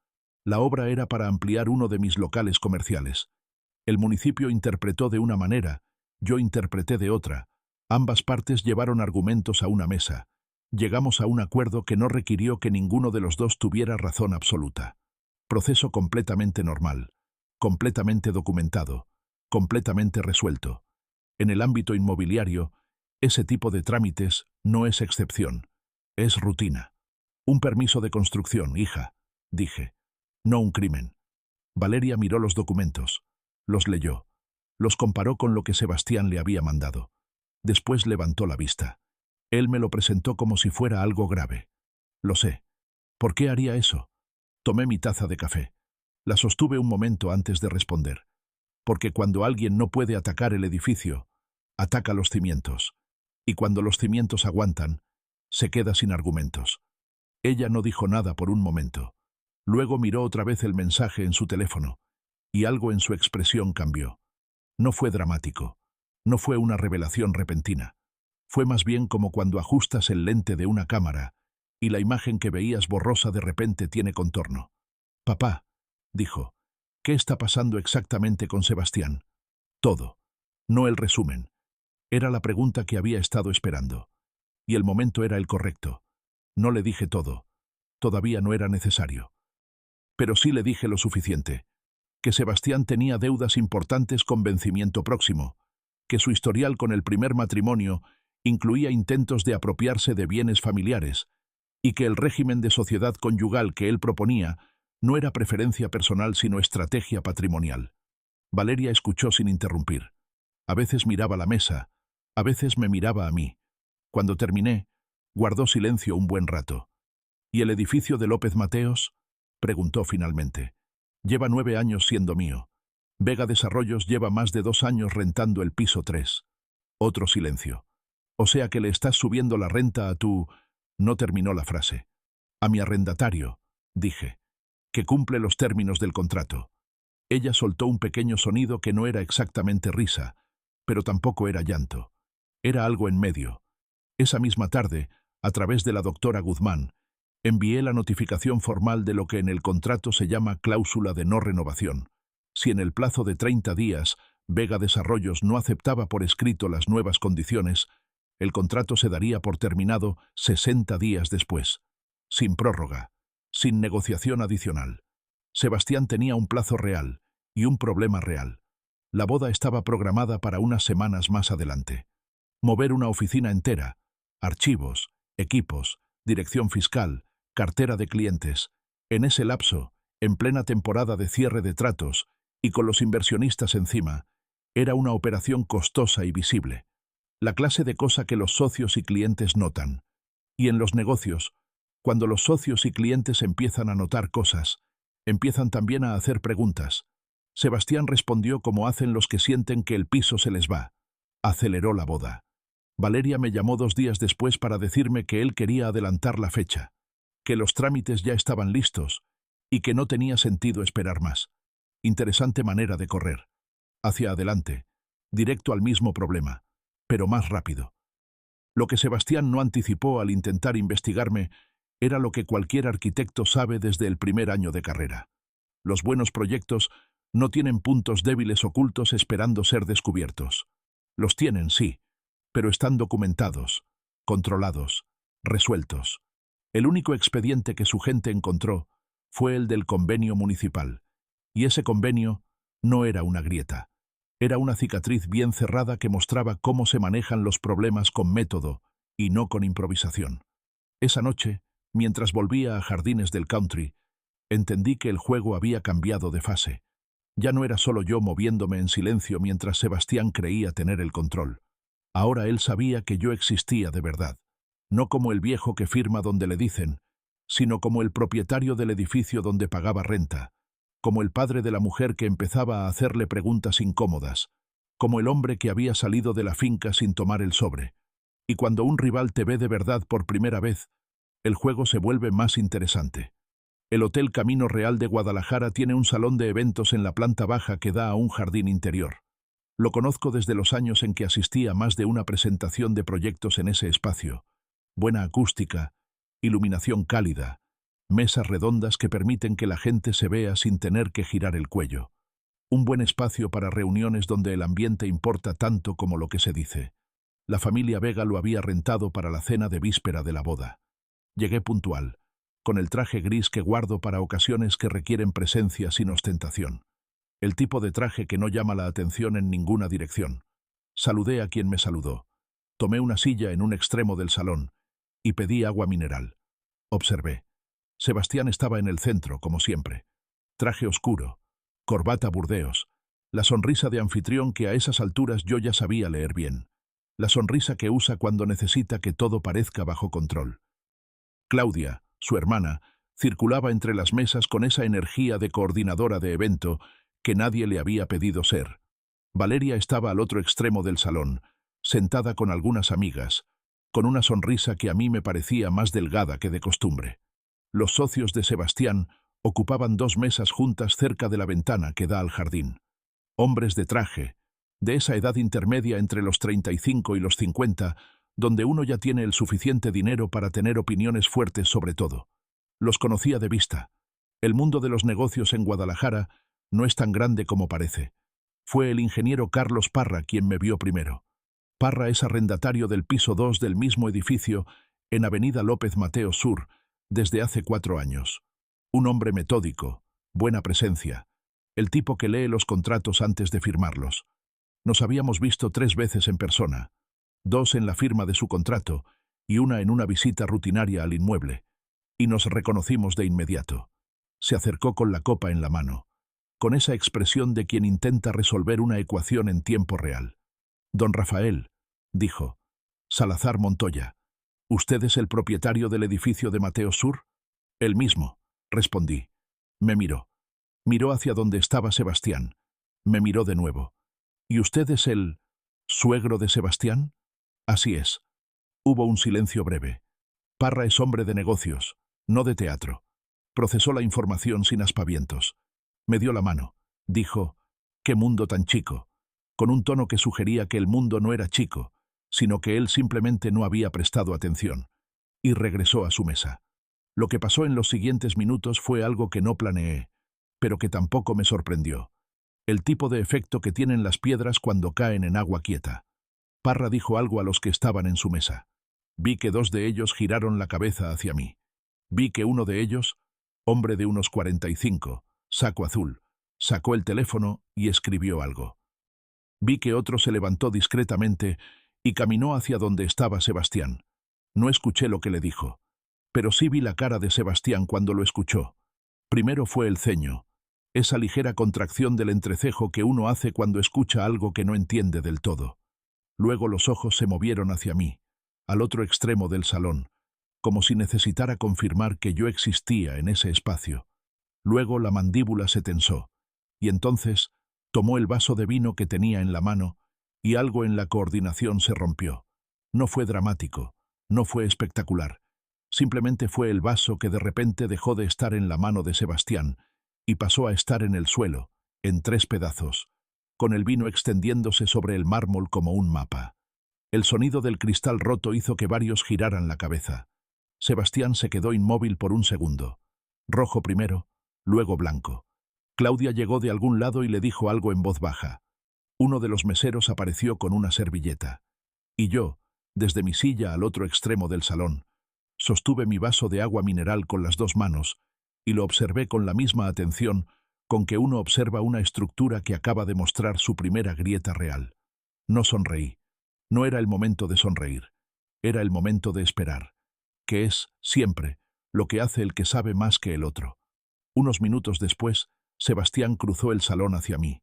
La obra era para ampliar uno de mis locales comerciales. El municipio interpretó de una manera, yo interpreté de otra. Ambas partes llevaron argumentos a una mesa. Llegamos a un acuerdo que no requirió que ninguno de los dos tuviera razón absoluta. Proceso completamente normal, completamente documentado, completamente resuelto. En el ámbito inmobiliario, ese tipo de trámites no es excepción, es rutina. Un permiso de construcción, hija, dije. No un crimen. Valeria miró los documentos, los leyó, los comparó con lo que Sebastián le había mandado. Después levantó la vista. Él me lo presentó como si fuera algo grave. Lo sé. ¿Por qué haría eso? Tomé mi taza de café. La sostuve un momento antes de responder. Porque cuando alguien no puede atacar el edificio, ataca los cimientos. Y cuando los cimientos aguantan, se queda sin argumentos. Ella no dijo nada por un momento. Luego miró otra vez el mensaje en su teléfono, y algo en su expresión cambió. No fue dramático. No fue una revelación repentina. Fue más bien como cuando ajustas el lente de una cámara y la imagen que veías borrosa de repente tiene contorno. «Papá», dijo, «¿qué está pasando exactamente con Sebastián?» Todo. No el resumen. Era la pregunta que había estado esperando. Y el momento era el correcto. No le dije todo. Todavía no era necesario. Pero sí le dije lo suficiente. Que Sebastián tenía deudas importantes con vencimiento próximo, que su historial con el primer matrimonio incluía intentos de apropiarse de bienes familiares, y que el régimen de sociedad conyugal que él proponía no era preferencia personal sino estrategia patrimonial. Valeria escuchó sin interrumpir. A veces miraba la mesa, a veces me miraba a mí. Cuando terminé, guardó silencio un buen rato. «¿Y el edificio de López Mateos?», preguntó finalmente. «Lleva 9 años siendo mío. Vega Desarrollos lleva más de 2 años rentando el piso 3. Otro silencio. «O sea que le estás subiendo la renta a tu...». No terminó la frase. «A mi arrendatario», dije, «que cumple los términos del contrato». Ella soltó un pequeño sonido que no era exactamente risa, pero tampoco era llanto. Era algo en medio. Esa misma tarde, a través de la doctora Guzmán, envié la notificación formal de lo que en el contrato se llama cláusula de no renovación. Si en el plazo de 30 días Vega Desarrollos no aceptaba por escrito las nuevas condiciones, el contrato se daría por terminado 60 días después, sin prórroga, sin negociación adicional. Sebastián tenía un plazo real y un problema real. La boda estaba programada para unas semanas más adelante. Mover una oficina entera, archivos, equipos, dirección fiscal, cartera de clientes. En ese lapso, en plena temporada de cierre de tratos y con los inversionistas encima, era una operación costosa y visible. La clase de cosa que los socios y clientes notan. Y en los negocios, cuando los socios y clientes empiezan a notar cosas, empiezan también a hacer preguntas. Sebastián respondió como hacen los que sienten que el piso se les va. Aceleró la boda. Valeria me llamó 2 días después para decirme que él quería adelantar la fecha, que los trámites ya estaban listos y que no tenía sentido esperar más. Interesante manera de correr. Hacia adelante, directo al mismo problema, pero más rápido. Lo que Sebastián no anticipó al intentar investigarme era lo que cualquier arquitecto sabe desde el primer año de carrera. Los buenos proyectos no tienen puntos débiles ocultos esperando ser descubiertos. Los tienen, sí, pero están documentados, controlados, resueltos. El único expediente que su gente encontró fue el del convenio municipal, y ese convenio no era una grieta. Era una cicatriz bien cerrada que mostraba cómo se manejan los problemas con método y no con improvisación. Esa noche, mientras volvía a Jardines del Country, entendí que el juego había cambiado de fase. Ya no era solo yo moviéndome en silencio mientras Sebastián creía tener el control. Ahora él sabía que yo existía de verdad, no como el viejo que firma donde le dicen, sino como el propietario del edificio donde pagaba renta, como el padre de la mujer que empezaba a hacerle preguntas incómodas, como el hombre que había salido de la finca sin tomar el sobre. Y cuando un rival te ve de verdad por primera vez, el juego se vuelve más interesante. El Hotel Camino Real de Guadalajara tiene un salón de eventos en la planta baja que da a un jardín interior. Lo conozco desde los años en que asistí a más de una presentación de proyectos en ese espacio. Buena acústica, iluminación cálida, mesas redondas que permiten que la gente se vea sin tener que girar el cuello. Un buen espacio para reuniones donde el ambiente importa tanto como lo que se dice. La familia Vega lo había rentado para la cena de víspera de la boda. Llegué puntual, con el traje gris que guardo para ocasiones que requieren presencia sin ostentación. El tipo de traje que no llama la atención en ninguna dirección. Saludé a quien me saludó. Tomé una silla en un extremo del salón y pedí agua mineral. Observé. Sebastián estaba en el centro, como siempre. Traje oscuro, corbata Burdeos, la sonrisa de anfitrión que a esas alturas yo ya sabía leer bien. La sonrisa que usa cuando necesita que todo parezca bajo control. Claudia, su hermana, circulaba entre las mesas con esa energía de coordinadora de evento que nadie le había pedido ser. Valeria estaba al otro extremo del salón, sentada con algunas amigas, con una sonrisa que a mí me parecía más delgada que de costumbre. Los socios de Sebastián ocupaban 2 mesas juntas cerca de la ventana que da al jardín. Hombres de traje, de esa edad intermedia entre los 35 y los 50, donde uno ya tiene el suficiente dinero para tener opiniones fuertes sobre todo. Los conocía de vista. El mundo de los negocios en Guadalajara no es tan grande como parece. Fue el ingeniero Carlos Parra quien me vio primero. Parra es arrendatario del piso 2 del mismo edificio en Avenida López Mateos Sur desde hace 4 años. Un hombre metódico, buena presencia, el tipo que lee los contratos antes de firmarlos. Nos habíamos visto 3 veces en persona, 2 en la firma de su contrato y una en una visita rutinaria al inmueble, y nos reconocimos de inmediato. Se acercó con la copa en la mano, con esa expresión de quien intenta resolver una ecuación en tiempo real. «Don Rafael», dijo. «Salazar Montoya, ¿usted es el propietario del edificio de Mateos Sur?» «El mismo», respondí. Me miró. Miró hacia donde estaba Sebastián. Me miró de nuevo. «¿Y usted es el suegro de Sebastián?» «Así es». Hubo un silencio breve. Parra es hombre de negocios, no de teatro. Procesó la información sin aspavientos. Me dio la mano. Dijo, «¡Qué mundo tan chico!», con un tono que sugería que el mundo no era chico, sino que él simplemente no había prestado atención. Y regresó a su mesa. Lo que pasó en los siguientes minutos fue algo que no planeé, pero que tampoco me sorprendió. El tipo de efecto que tienen las piedras cuando caen en agua quieta. Parra dijo algo a los que estaban en su mesa. Vi que 2 de ellos giraron la cabeza hacia mí. Vi que uno de ellos, hombre de unos 45, saco azul, sacó el teléfono y escribió algo. Vi que otro se levantó discretamente y caminó hacia donde estaba Sebastián. No escuché lo que le dijo, pero sí vi la cara de Sebastián cuando lo escuchó. Primero fue el ceño, esa ligera contracción del entrecejo que uno hace cuando escucha algo que no entiende del todo. Luego los ojos se movieron hacia mí, al otro extremo del salón, como si necesitara confirmar que yo existía en ese espacio. Luego la mandíbula se tensó, y entonces tomó el vaso de vino que tenía en la mano, y algo en la coordinación se rompió. No fue dramático, no fue espectacular. Simplemente fue el vaso que de repente dejó de estar en la mano de Sebastián y pasó a estar en el suelo, en 3 pedazos, con el vino extendiéndose sobre el mármol como un mapa. El sonido del cristal roto hizo que varios giraran la cabeza. Sebastián se quedó inmóvil por un segundo. Rojo primero, luego blanco. Claudia llegó de algún lado y le dijo algo en voz baja. Uno de los meseros apareció con una servilleta. Y yo, desde mi silla al otro extremo del salón, sostuve mi vaso de agua mineral con las 2 manos y lo observé con la misma atención con que uno observa una estructura que acaba de mostrar su primera grieta real. No sonreí. No era el momento de sonreír. Era el momento de esperar, que es, siempre, lo que hace el que sabe más que el otro. Unos minutos después, Sebastián cruzó el salón hacia mí.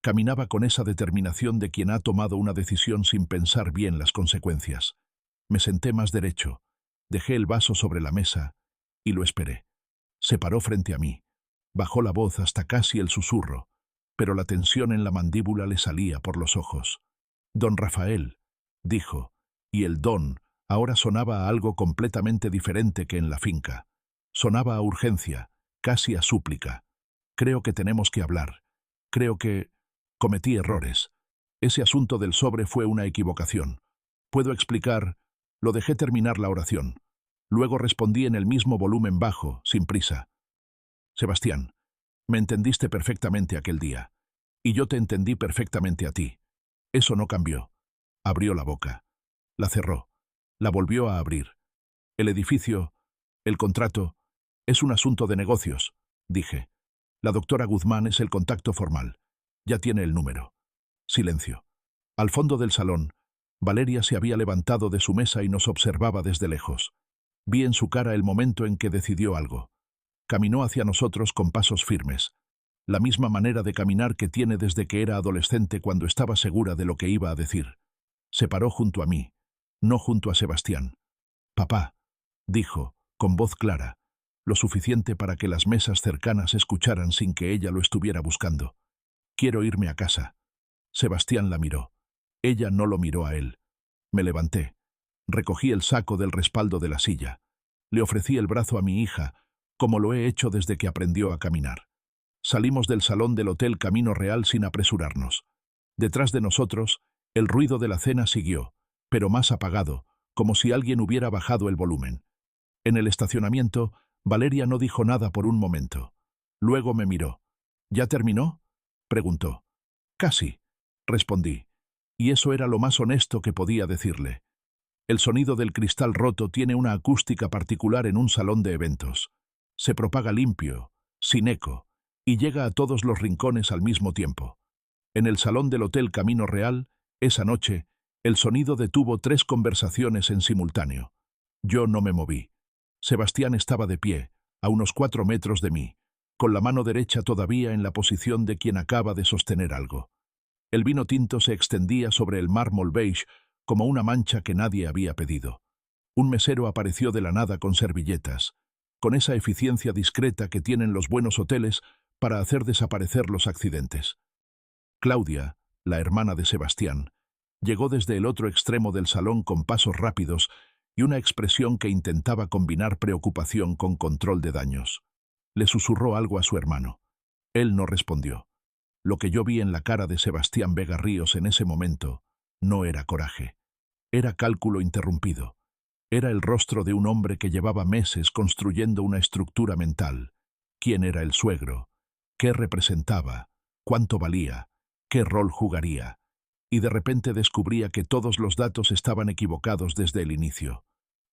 Caminaba con esa determinación de quien ha tomado una decisión sin pensar bien las consecuencias. Me senté más derecho, dejé el vaso sobre la mesa y lo esperé. Se paró frente a mí. Bajó la voz hasta casi el susurro, pero la tensión en la mandíbula le salía por los ojos. «Don Rafael», dijo, y el don ahora sonaba a algo completamente diferente que en la finca. Sonaba a urgencia, casi a súplica. «Creo que tenemos que hablar. Creo que cometí errores. Ese asunto del sobre fue una equivocación. Puedo explicar...». Lo dejé terminar la oración. Luego respondí en el mismo volumen bajo, sin prisa. «Sebastián, me entendiste perfectamente aquel día. Y yo te entendí perfectamente a ti. Eso no cambió». Abrió la boca. La cerró. La volvió a abrir. «El edificio, el contrato, es un asunto de negocios», dije. «La doctora Guzmán es el contacto formal. Ya tiene el número». Silencio. Al fondo del salón, Valeria se había levantado de su mesa y nos observaba desde lejos. Vi en su cara el momento en que decidió algo. Caminó hacia nosotros con pasos firmes, la misma manera de caminar que tiene desde que era adolescente cuando estaba segura de lo que iba a decir. Se paró junto a mí, no junto a Sebastián. «Papá», dijo, con voz clara, lo suficiente para que las mesas cercanas escucharan sin que ella lo estuviera buscando. «Quiero irme a casa». Sebastián la miró. Ella no lo miró a él. Me levanté. Recogí el saco del respaldo de la silla. Le ofrecí el brazo a mi hija, como lo he hecho desde que aprendió a caminar. Salimos del salón del Hotel Camino Real sin apresurarnos. Detrás de nosotros, el ruido de la cena siguió, pero más apagado, como si alguien hubiera bajado el volumen. En el estacionamiento, Valeria no dijo nada por un momento. Luego me miró. ¿Ya terminó?, preguntó. Casi, respondí. Y eso era lo más honesto que podía decirle. El sonido del cristal roto tiene una acústica particular en un salón de eventos. Se propaga limpio, sin eco, y llega a todos los rincones al mismo tiempo. En el salón del Hotel Camino Real, esa noche, el sonido detuvo 3 conversaciones en simultáneo. Yo no me moví. Sebastián estaba de pie, a unos 4 metros de mí, con la mano derecha todavía en la posición de quien acaba de sostener algo. El vino tinto se extendía sobre el mármol beige como una mancha que nadie había pedido. Un mesero apareció de la nada con servilletas, con esa eficiencia discreta que tienen los buenos hoteles para hacer desaparecer los accidentes. Claudia, la hermana de Sebastián, llegó desde el otro extremo del salón con pasos rápidos y una expresión que intentaba combinar preocupación con control de daños. Le susurró algo a su hermano. Él no respondió. Lo que yo vi en la cara de Sebastián Vega Ríos en ese momento no era coraje. Era cálculo interrumpido. Era el rostro de un hombre que llevaba meses construyendo una estructura mental. ¿Quién era el suegro? ¿Qué representaba? ¿Cuánto valía? ¿Qué rol jugaría? Y de repente descubría que todos los datos estaban equivocados desde el inicio.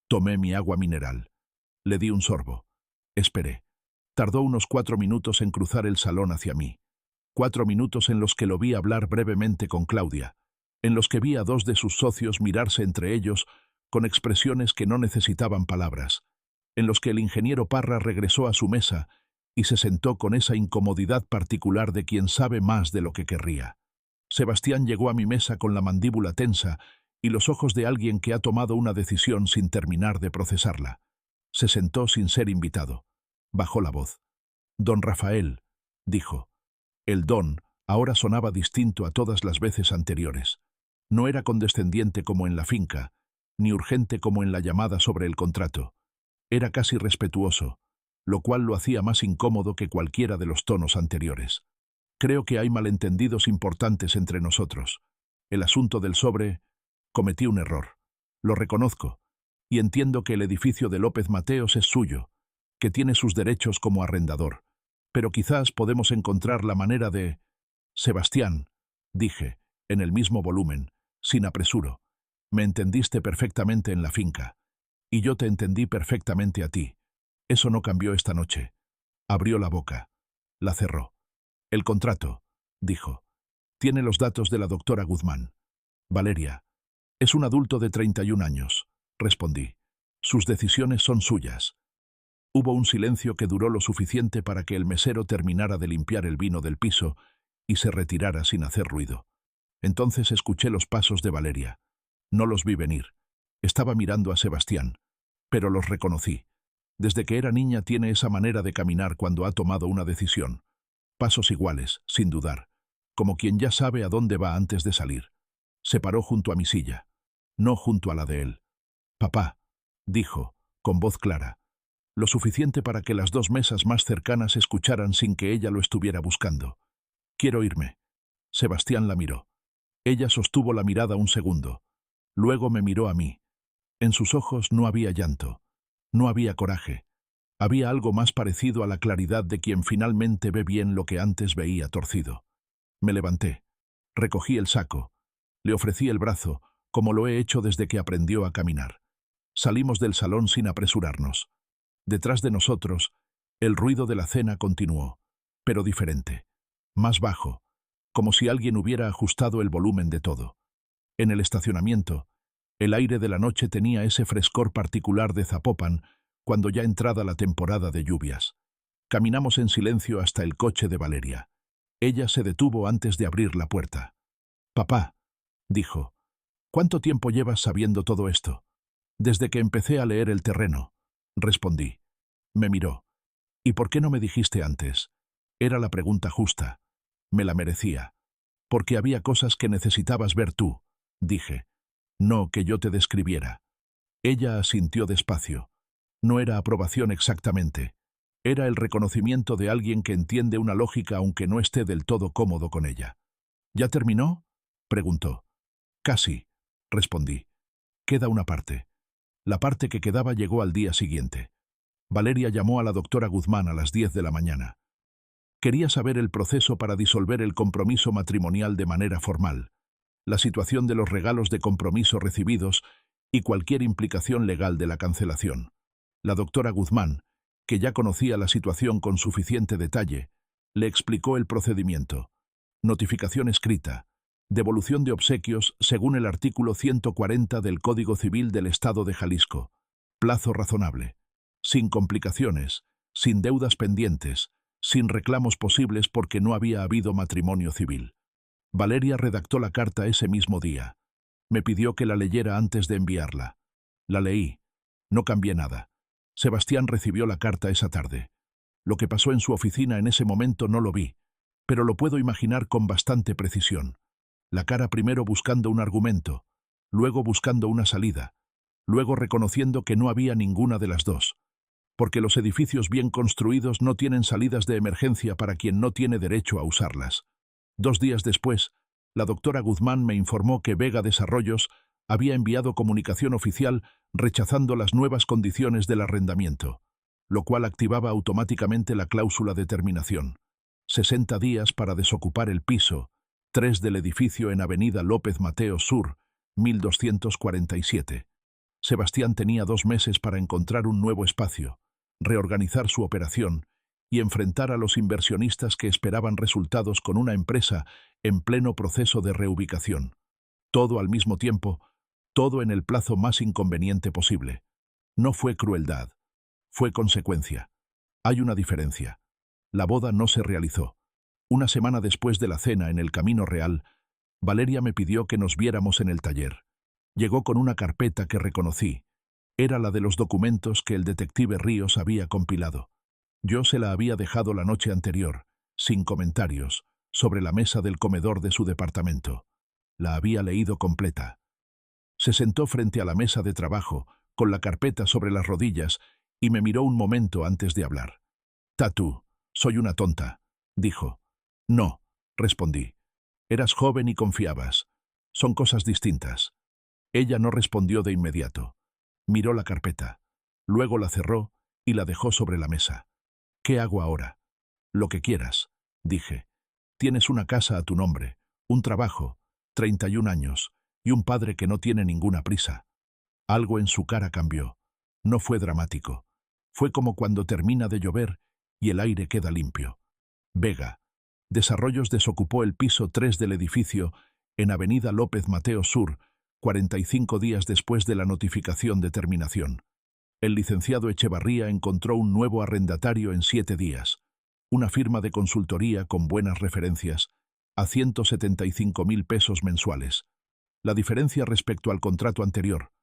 Tomé mi agua mineral. Le di un sorbo. Esperé. Tardó unos 4 minutos en cruzar el salón hacia mí. 4 minutos en los que lo vi hablar brevemente con Claudia, en los que vi a 2 de sus socios mirarse entre ellos con expresiones que no necesitaban palabras, en los que el ingeniero Parra regresó a su mesa y se sentó con esa incomodidad particular de quien sabe más de lo que querría. Sebastián llegó a mi mesa con la mandíbula tensa y los ojos de alguien que ha tomado una decisión sin terminar de procesarla. Se sentó sin ser invitado. Bajó la voz. «Don Rafael», dijo. El don ahora sonaba distinto a todas las veces anteriores. No era condescendiente como en la finca, ni urgente como en la llamada sobre el contrato. Era casi respetuoso, lo cual lo hacía más incómodo que cualquiera de los tonos anteriores. Creo que hay malentendidos importantes entre nosotros. El asunto del sobre... Cometí un error. Lo reconozco. Y entiendo que el edificio de López Mateos es suyo, que tiene sus derechos como arrendador. Pero quizás podemos encontrar la manera de... Sebastián, dije, en el mismo volumen, sin apresuro. Me entendiste perfectamente en la finca. Y yo te entendí perfectamente a ti. Eso no cambió esta noche. Abrió la boca. La cerró. El contrato, dijo. Tiene los datos de la doctora Guzmán. Valeria. Es un adulto de 31 años, respondí. Sus decisiones son suyas. Hubo un silencio que duró lo suficiente para que el mesero terminara de limpiar el vino del piso y se retirara sin hacer ruido. Entonces escuché los pasos de Valeria. No los vi venir. Estaba mirando a Sebastián, pero los reconocí. Desde que era niña tiene esa manera de caminar cuando ha tomado una decisión. Pasos iguales, sin dudar, como quien ya sabe a dónde va antes de salir. Se paró junto a mi silla, no junto a la de él. «Papá», dijo, con voz clara, lo suficiente para que las 2 mesas más cercanas escucharan sin que ella lo estuviera buscando. «Quiero irme». Sebastián la miró. Ella sostuvo la mirada un segundo. Luego me miró a mí. En sus ojos no había llanto, no había coraje. Había algo más parecido a la claridad de quien finalmente ve bien lo que antes veía torcido. Me levanté. Recogí el saco. Le ofrecí el brazo, como lo he hecho desde que aprendió a caminar. Salimos del salón sin apresurarnos. Detrás de nosotros, el ruido de la cena continuó, pero diferente, más bajo, como si alguien hubiera ajustado el volumen de todo. En el estacionamiento, el aire de la noche tenía ese frescor particular de Zapopan cuando ya entrada la temporada de lluvias. Caminamos en silencio hasta el coche de Valeria. Ella se detuvo antes de abrir la puerta. «Papá», dijo, «¿cuánto tiempo llevas sabiendo todo esto?» «Desde que empecé a leer el terreno», respondí. Me miró. «¿Y por qué no me dijiste antes?» Era la pregunta justa. Me la merecía. «Porque había cosas que necesitabas ver tú», dije. «No que yo te describiera». Ella asintió despacio. No era aprobación exactamente. Era el reconocimiento de alguien que entiende una lógica aunque no esté del todo cómodo con ella. «¿Ya terminó?», preguntó. «Casi», respondí. Queda una parte. La parte que quedaba llegó al día siguiente. Valeria llamó a la doctora Guzmán a las 10 de la mañana. Quería saber el proceso para disolver el compromiso matrimonial de manera formal, la situación de los regalos de compromiso recibidos y cualquier implicación legal de la cancelación. La doctora Guzmán, que ya conocía la situación con suficiente detalle, le explicó el procedimiento. Notificación escrita. Devolución de obsequios según el artículo 140 del Código Civil del Estado de Jalisco. Plazo razonable. Sin complicaciones, sin deudas pendientes, sin reclamos posibles porque no había habido matrimonio civil. Valeria redactó la carta ese mismo día. Me pidió que la leyera antes de enviarla. La leí. No cambié nada. Sebastián recibió la carta esa tarde. Lo que pasó en su oficina en ese momento no lo vi, pero lo puedo imaginar con bastante precisión. La cara primero buscando un argumento, luego buscando una salida, luego reconociendo que no había ninguna de las dos. Porque los edificios bien construidos no tienen salidas de emergencia para quien no tiene derecho a usarlas. 2 días después, la doctora Guzmán me informó que Vega Desarrollos había enviado comunicación oficial rechazando las nuevas condiciones del arrendamiento, lo cual activaba automáticamente la cláusula de terminación. 60 días para desocupar el piso, 3 del edificio en Avenida López Mateos Sur, 1247. Sebastián tenía 2 meses para encontrar un nuevo espacio, reorganizar su operación y enfrentar a los inversionistas que esperaban resultados con una empresa en pleno proceso de reubicación. Todo al mismo tiempo, todo en el plazo más inconveniente posible. No fue crueldad, fue consecuencia. Hay una diferencia. La boda no se realizó. Una semana después de la cena en el Camino Real, Valeria me pidió que nos viéramos en el taller. Llegó con una carpeta que reconocí. Era la de los documentos que el detective Ríos había compilado. Yo se la había dejado la noche anterior, sin comentarios, sobre la mesa del comedor de su departamento. La había leído completa. Se sentó frente a la mesa de trabajo, con la carpeta sobre las rodillas, y me miró un momento antes de hablar. «Tatu, soy una tonta», dijo. «No», respondí. «Eras joven y confiabas. Son cosas distintas». Ella no respondió de inmediato. Miró la carpeta. Luego la cerró y la dejó sobre la mesa. «¿Qué hago ahora?» «Lo que quieras», dije. «Tienes una casa a tu nombre, un trabajo, 31 años, y un padre que no tiene ninguna prisa». Algo en su cara cambió. No fue dramático. Fue como cuando termina de llover y el aire queda limpio. Vega Desarrollos desocupó el piso 3 del edificio en Avenida López Mateos Sur, 45 días después de la notificación de terminación. El licenciado Echevarría encontró un nuevo arrendatario en 7 días. Una firma de consultoría con buenas referencias, a 175.000 pesos mensuales. La diferencia respecto al contrato anterior,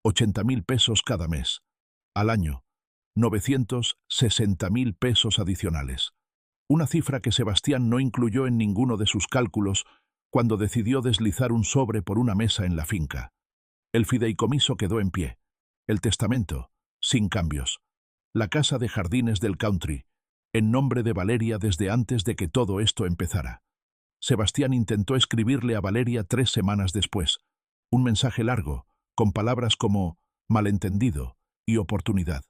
80.000 pesos cada mes. Al año, 960.000 pesos adicionales. Una cifra que Sebastián no incluyó en ninguno de sus cálculos cuando decidió deslizar un sobre por una mesa en la finca. El fideicomiso quedó en pie. El testamento, sin cambios. La casa de jardines del country, en nombre de Valeria desde antes de que todo esto empezara. Sebastián intentó escribirle a Valeria 3 semanas después. Un mensaje largo, con palabras como malentendido y oportunidad.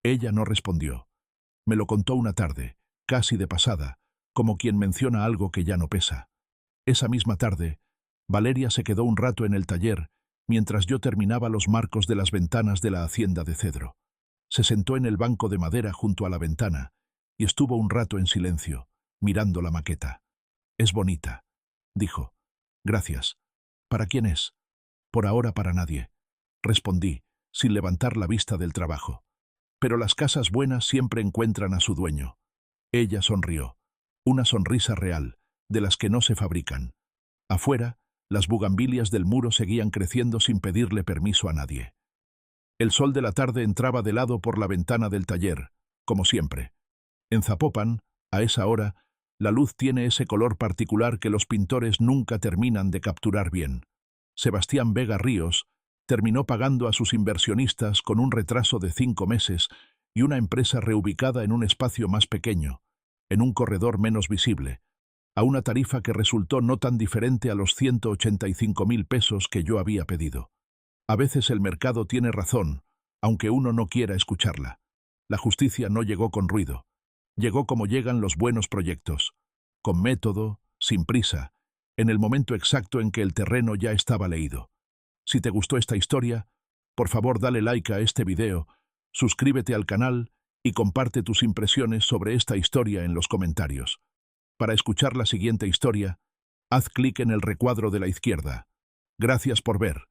Ella no respondió. Me lo contó una tarde, casi de pasada, como quien menciona algo que ya no pesa. Esa misma tarde, Valeria se quedó un rato en el taller mientras yo terminaba los marcos de las ventanas de la hacienda de cedro. Se sentó en el banco de madera junto a la ventana y estuvo un rato en silencio, mirando la maqueta. «Es bonita», dijo. «Gracias. ¿Para quién es?» «Por ahora para nadie», respondí, sin levantar la vista del trabajo. «Pero las casas buenas siempre encuentran a su dueño». Ella sonrió. Una sonrisa real, de las que no se fabrican. Afuera, las bugambilias del muro seguían creciendo sin pedirle permiso a nadie. El sol de la tarde entraba de lado por la ventana del taller, como siempre. En Zapopan, a esa hora, la luz tiene ese color particular que los pintores nunca terminan de capturar bien. Sebastián Vega Ríos terminó pagando a sus inversionistas con un retraso de 5 meses y una empresa reubicada en un espacio más pequeño, en un corredor menos visible, a una tarifa que resultó no tan diferente a los 185.000 pesos que yo había pedido. A veces el mercado tiene razón, aunque uno no quiera escucharla. La justicia no llegó con ruido. Llegó como llegan los buenos proyectos, con método, sin prisa, en el momento exacto en que el terreno ya estaba leído. Si te gustó esta historia, por favor dale like a este video, suscríbete al canal y comparte tus impresiones sobre esta historia en los comentarios. Para escuchar la siguiente historia, haz clic en el recuadro de la izquierda. Gracias por ver.